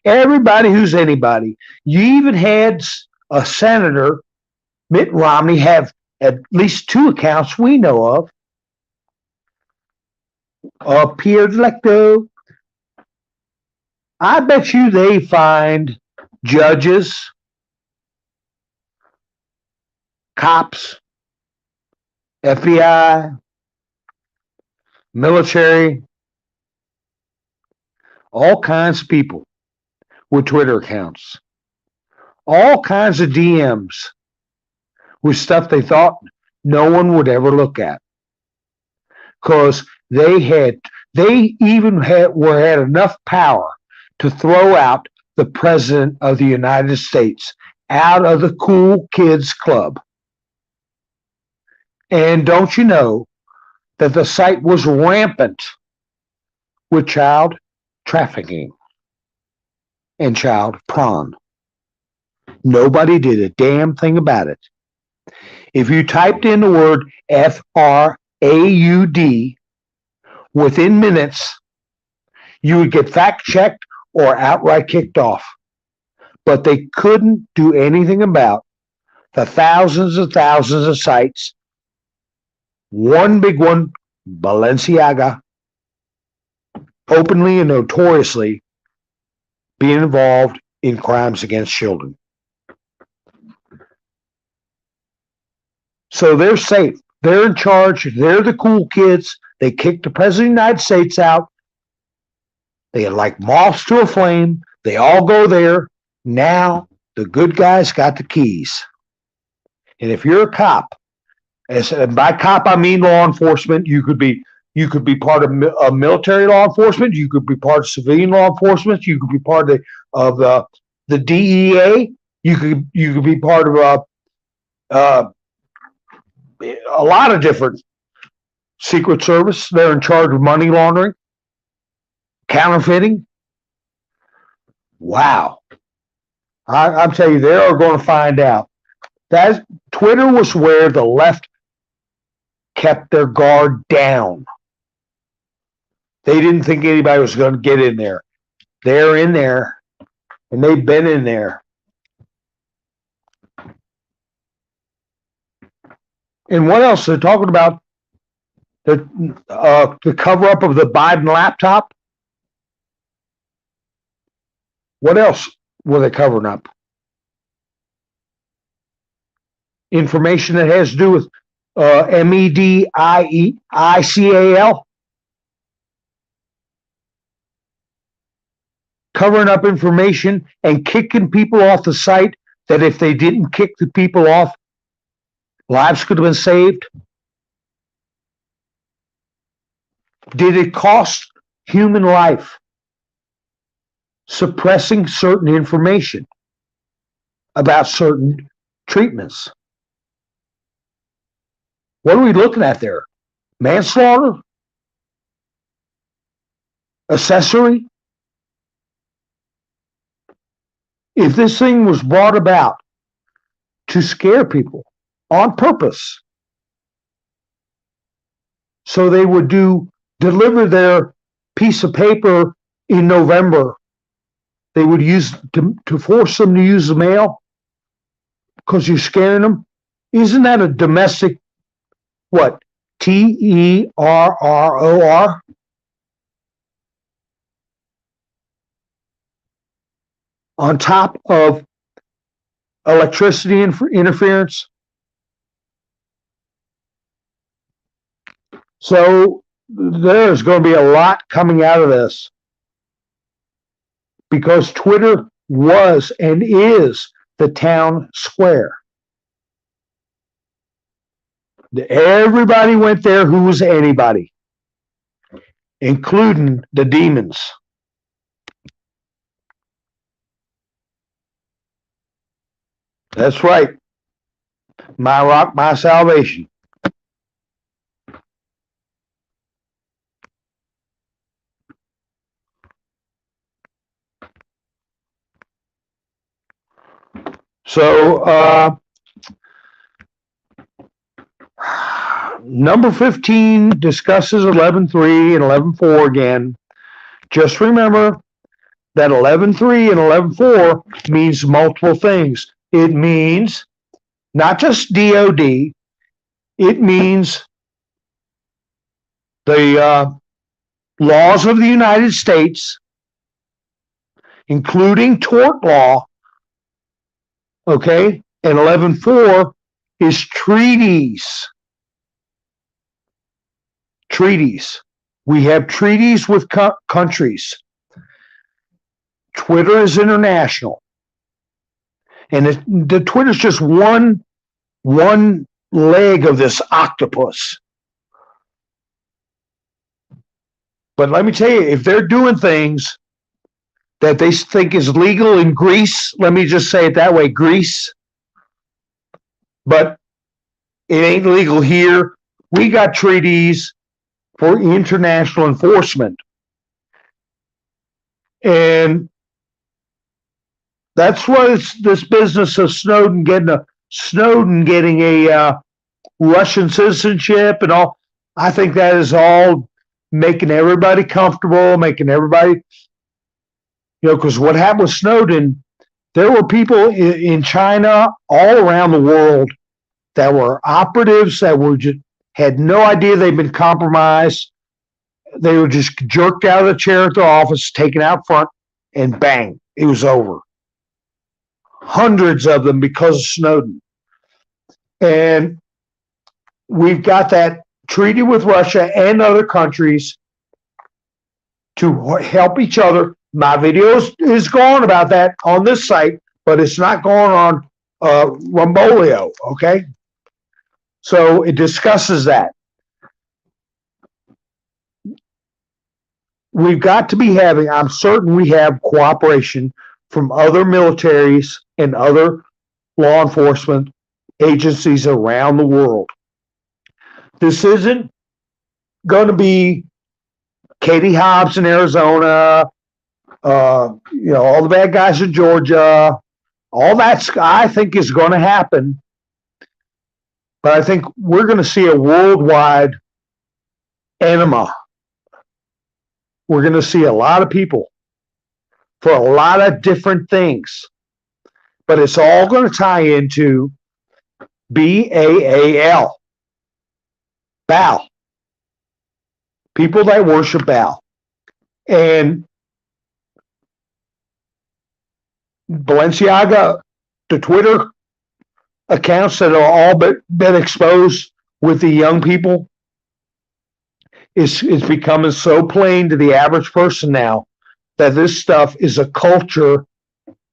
Everybody who's anybody. You even had a senator, Mitt Romney, have at least 2 accounts we know of. Pierre Delecto. I bet you they find judges, cops, FBI, military, all kinds of people with Twitter accounts, all kinds of DMs with stuff they thought no one would ever look at, because they even had enough power to throw out the president of the United States out of the cool kids club. And don't you know that the site was rampant with child trafficking and child porn? Nobody did a damn thing about it. If you typed in the word FRAUD, within minutes, you would get fact-checked or outright kicked off. But they couldn't do anything about the thousands and thousands of sites. One big one, Balenciaga, openly and notoriously being involved in crimes against children. So they're safe. They're in charge. They're the cool kids. They kicked the president of the United States out. They are like moths to a flame. They all go there. Now the good guys got the keys. And if you're a cop, and by cop I mean law enforcement, you could be part of military law enforcement. You could be part of civilian law enforcement. You could be part of the DEA. You could be part of a lot of different Secret Service. They're in charge of money laundering, counterfeiting. Wow. I'm telling you, they are going to find out. That Twitter was where the left kept their guard down. They didn't think anybody was going to get in there. They're in there, and they've been in there. And what else? They're talking about the cover-up of the Biden laptop. What else were they covering up? Information that has to do with MEDICAL. Covering up information and kicking people off the site that if they didn't kick the people off, lives could have been saved. Did it cost human life suppressing certain information about certain treatments? What are we looking at there? Manslaughter? Accessory? If this thing was brought about to scare people on purpose, so they would deliver their piece of paper in November, they would use to force them to use the mail because you're scaring them. Isn't that a domestic, what, terror? on top of electricity interference. So there's going to be a lot coming out of this because Twitter was and is the town square. Everybody went there who was anybody, including the demons. That's right. My rock, my salvation. So, number 15 discusses 11.3 and 11.4 again. Just remember that 11.3 and 11.4 means multiple things. It means not just DOD, it means the laws of the United States, including tort law, okay? And 11.4 is treaties. Treaties. We have treaties with countries. Twitter is international. And the Twitter's just one leg of this octopus. But let me tell you, if they're doing things that they think is legal in Greece, let me just say it that way, Greece, but it ain't legal here. We got treaties for international enforcement. And that's what it's this business of Snowden getting a Russian citizenship and all. I think that is all making everybody comfortable, making everybody, because what happened with Snowden, there were people in China, all around the world, that were operatives that were just had no idea they'd been compromised. They were just jerked out of the chair at the office, taken out front, and bang, it was over. Hundreds of them because of Snowden. And we've got that treaty with Russia and other countries to help each other. My video is going about that on this site, but it's not going on Rumbolio, okay? So it discusses that. We've got to be having, I'm certain we have cooperation from other militaries and other law enforcement agencies around the world. This isn't going to be Katie Hobbs in Arizona, all the bad guys in Georgia. All that, I think, is going to happen. But I think we're going to see a worldwide enema. We're going to see a lot of people for a lot of different things. But it's all going to tie into Baal. Baal. People that worship Baal. And Balenciaga, the Twitter accounts that are all been exposed with the young people, is becoming so plain to the average person now that this stuff is a culture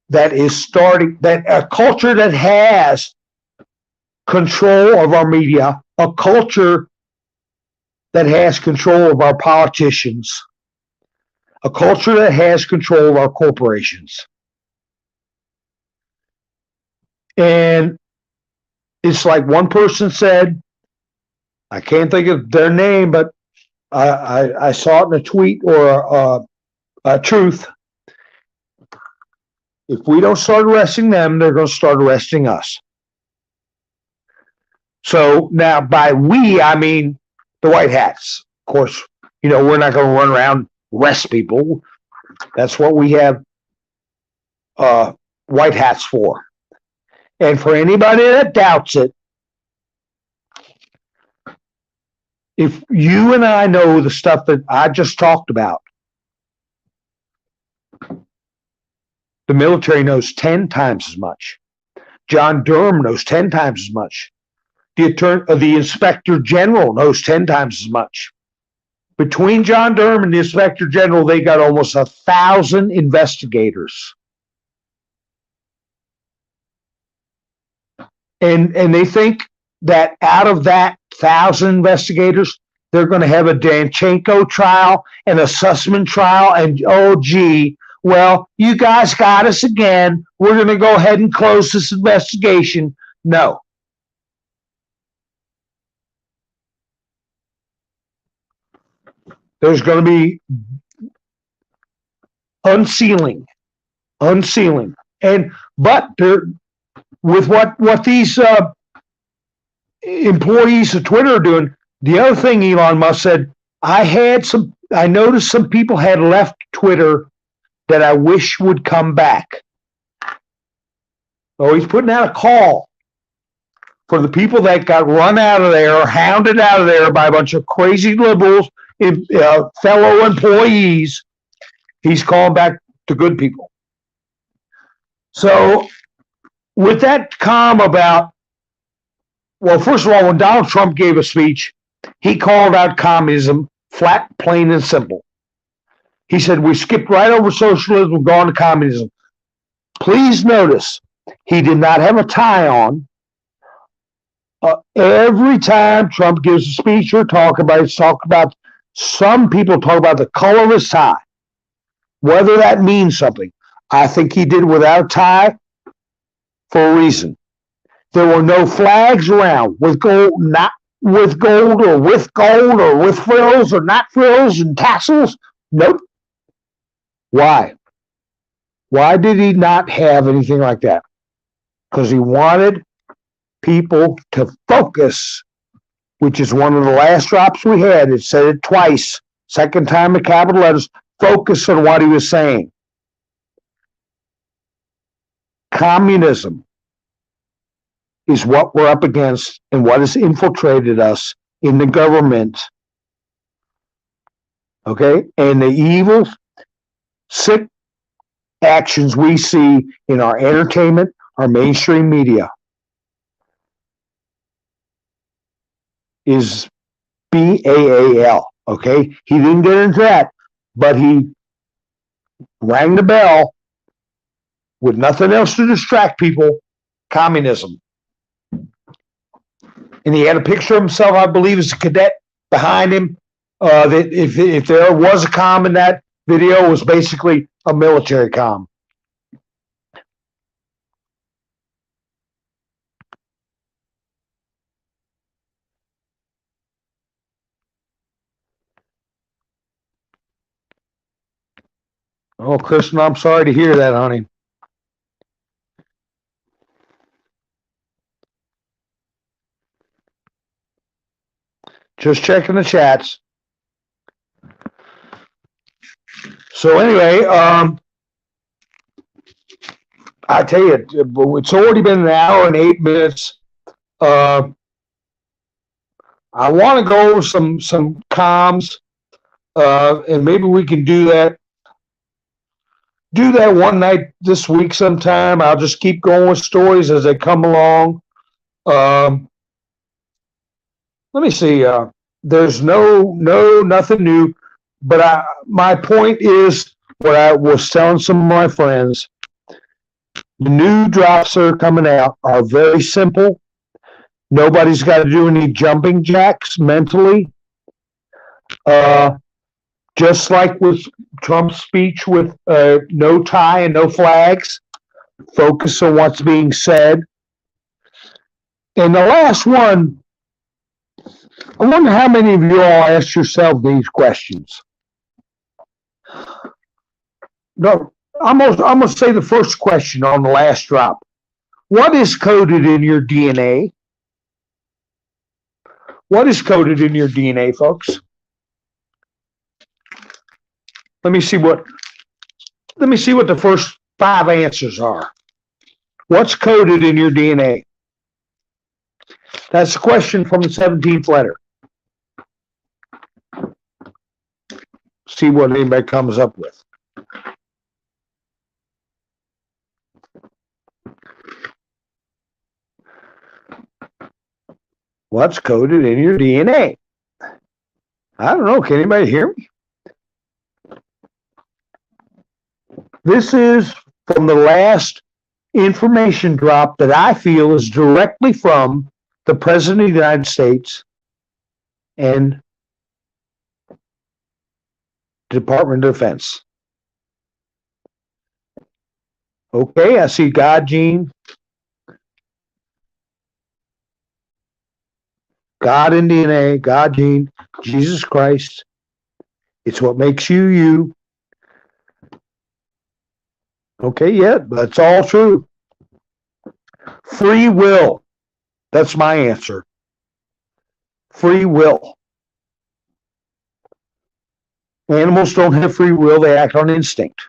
that is starting, that a culture that has control of our media, a culture that has control of our politicians, a culture that has control of our corporations. And it's like one person said, I can't think of their name, but I saw it in a tweet or a truth. If we don't start arresting them, they're going to start arresting us. So now by we, I mean the white hats. Of course, we're not going to run around arrest people. That's what we have white hats for. And for anybody that doubts it, if you and I know the stuff that I just talked about, The military knows 10 times as much. John Durham knows 10 times as much. The Inspector General knows 10 times as much. Between John Durham and the Inspector General, they got almost 1,000 investigators. And they think that out of that 1,000 investigators, they're going to have a Danchenko trial and a Sussman trial, and oh gee, well, you guys got us again. We're going to go ahead and close this investigation. No. There's going to be unsealing, and but there, with what these employees of Twitter are doing. The other thing Elon Musk said, I noticed some people had left Twitter that I wish would come back. Oh, he's putting out a call for the people that got run out of there or hounded out of there by a bunch of crazy liberals, fellow employees. He's calling back the good people. So with that calm about, well, first of all, when Donald Trump gave a speech, he called out communism, flat, plain, and simple. He said, we skipped right over socialism, we're going to communism. Please notice, he did not have a tie on. Every time Trump gives a speech or some people talk about the color of his tie, whether that means something. I think he did without a tie for a reason. There were no flags around with gold, not with gold or with frills or not frills and tassels. Nope. Why? Why did he not have anything like that? Because he wanted people to focus, which is one of the last drops we had. It said it twice, second time in capital letters, focus on what he was saying. Communism is what we're up against and what has infiltrated us in the government. Okay? And the evil, sick actions we see in our entertainment, our mainstream media is BAAL. Okay? He didn't get into that, but he rang the bell with nothing else to distract people. Communism. And he had a picture of himself, I believe, as a cadet behind him. That if there was a comm in that video, it was basically a military comm. Oh, Kristen, I'm sorry to hear that, honey. Just checking the chats. So anyway, I tell you, it's already been an hour and 8 minutes. I want to go over some comms, and maybe we can do that one night this week sometime. I'll just keep going with stories as they come along. Let me see. There's nothing new, but my point is what I was telling some of my friends. The new drops that are coming out are very simple. Nobody's got to do any jumping jacks mentally. Just like with Trump's speech with no tie and no flags, focus on what's being said. And the last one, I wonder how many of you all asked yourself these questions. No, I'm going to say the first question on the last drop. What is coded in your DNA? What is coded in your DNA, folks? Let me see what the first 5 answers are. What's coded in your DNA? That's a question from the 17th letter. See what anybody comes up with. what's coded in your DNA. I don't know. Can anybody hear me? This is from the last information drop that I feel is directly from the President of the United States and Department of Defense. Okay, I see God gene. God in DNA, God gene, Jesus Christ. It's what makes you you. Okay, yeah, that's all true. Free will. That's my answer. Free will. Animals don't have free will, they act on instinct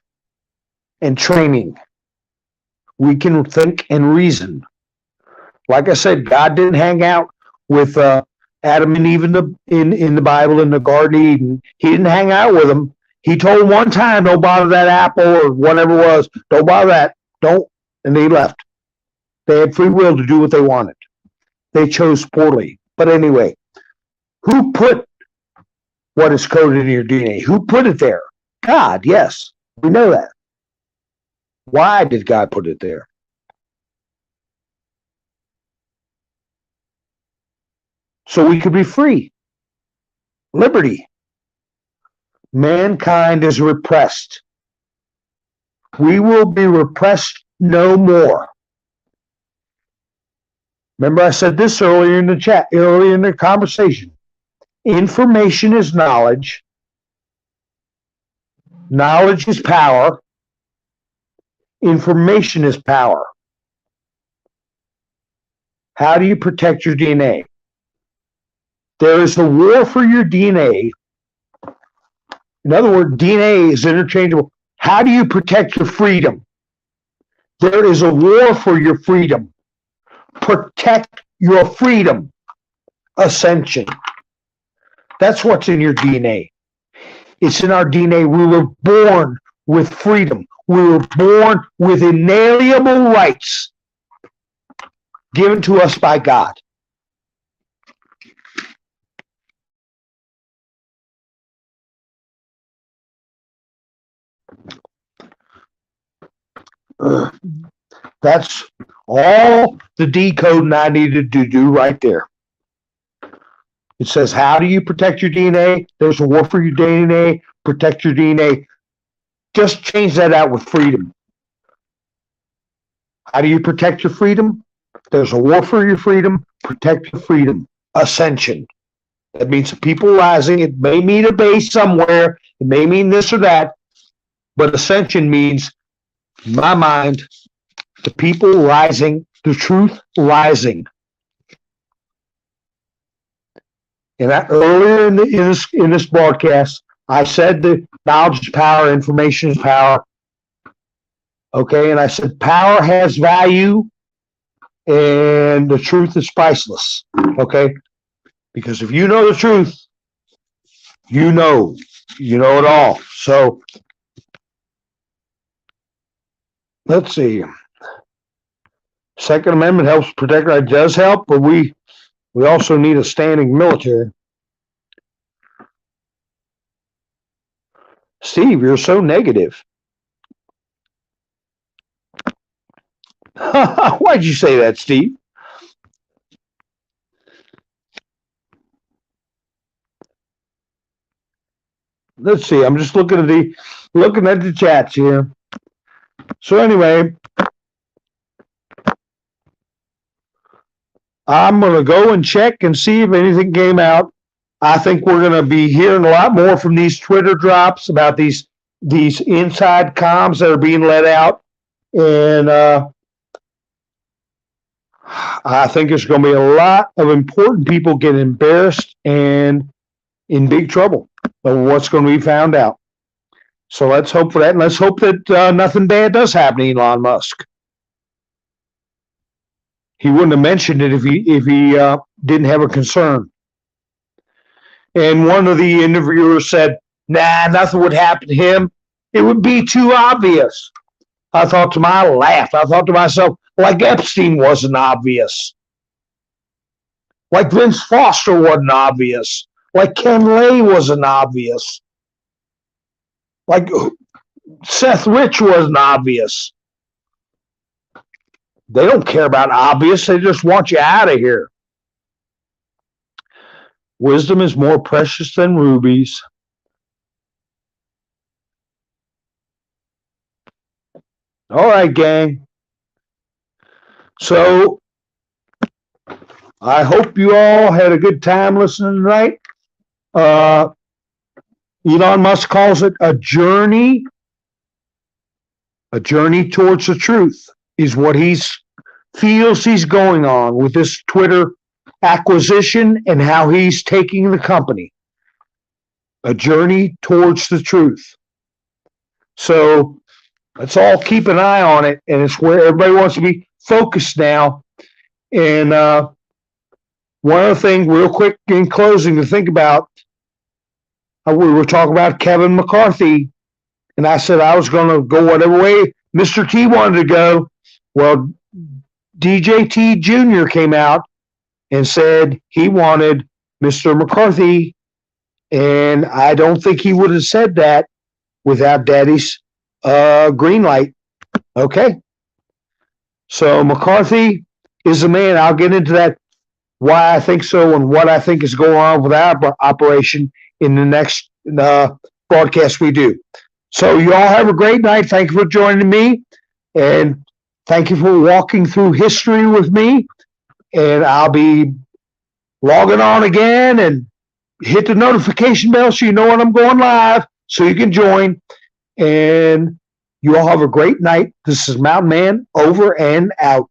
and training. We can think and reason. Like I said, God didn't hang out with Adam and Eve in the Bible in the Garden of Eden. He didn't hang out with them. He told them one time, don't bother that apple or whatever it was. Don't bother that. Don't. And they left. They had free will to do what they wanted. They chose poorly. But anyway, who put what is coded in your DNA? Who put it there? God, yes. We know that. Why did God put it there? So we could be free. Liberty. Mankind is repressed. We will be repressed no more. Remember, I said this earlier in the chat, earlier in the conversation. Information is knowledge. Knowledge is power. Information is power. How do you protect your DNA? There is a war for your DNA. In other words, DNA is interchangeable. How do you protect your freedom? There is a war for your freedom. Protect your freedom. Ascension. That's what's in your DNA. It's in our DNA. We were born with freedom. We were born with inalienable rights given to us by God. That's all the decoding I needed to do right there. It says, how do you protect your DNA? There's a war for your DNA. Protect your DNA. Just change that out with freedom. How do you protect your freedom? There's a war for your freedom. Protect your freedom. Ascension. That means people rising. It may mean a base somewhere. It may mean this or that. But ascension means, in my mind, the people rising, the truth rising. And earlier in this broadcast, I said that knowledge is power, information is power. Okay, and I said power has value and the truth is priceless. Okay, because if you know the truth, you know it all. So let's see. Second Amendment helps protect. It does help, but we also need a standing military. Steve, you're so negative. Why'd you say that, Steve? Let's see. I'm just looking at the chats here. So anyway, I'm going to go and check and see if anything came out. I think we're going to be hearing a lot more from these Twitter drops about these inside comms that are being let out. And I think there's going to be a lot of important people getting embarrassed and in big trouble over what's going to be found out. So let's hope for that. And let's hope that nothing bad does happen to Elon Musk. He wouldn't have mentioned it if he didn't have a concern. And one of the interviewers said, nah, nothing would happen to him. It would be too obvious. I thought to myself, like Epstein wasn't obvious. Like Vince Foster wasn't obvious. Like Ken Lay wasn't obvious. Like Seth Rich wasn't obvious. They don't care about obvious. They just want you out of here. Wisdom is more precious than rubies. All right, gang. So I hope you all had a good time listening tonight. Elon Musk calls it a journey. A journey towards the truth is what he feels he's going on with this Twitter acquisition and how he's taking the company. A journey towards the truth. So let's all keep an eye on it, and it's where everybody wants to be focused now. And one other thing, real quick in closing, to think about, we were talking about Kevin McCarthy, and I said I was going to go whatever way Mr. T wanted to go. Well, DJT Jr. came out and said he wanted Mr. McCarthy, and I don't think he would have said that without Daddy's green light. Okay? So McCarthy is the man. I'll get into that, why I think so and what I think is going on with our operation in the next broadcast we do. So you all have a great night. Thank you for joining me, and thank you for walking through history with me. And I'll be logging on again, and hit the notification bell so you know when I'm going live so you can join. And you all have a great night. This is Mountain Man, over and out.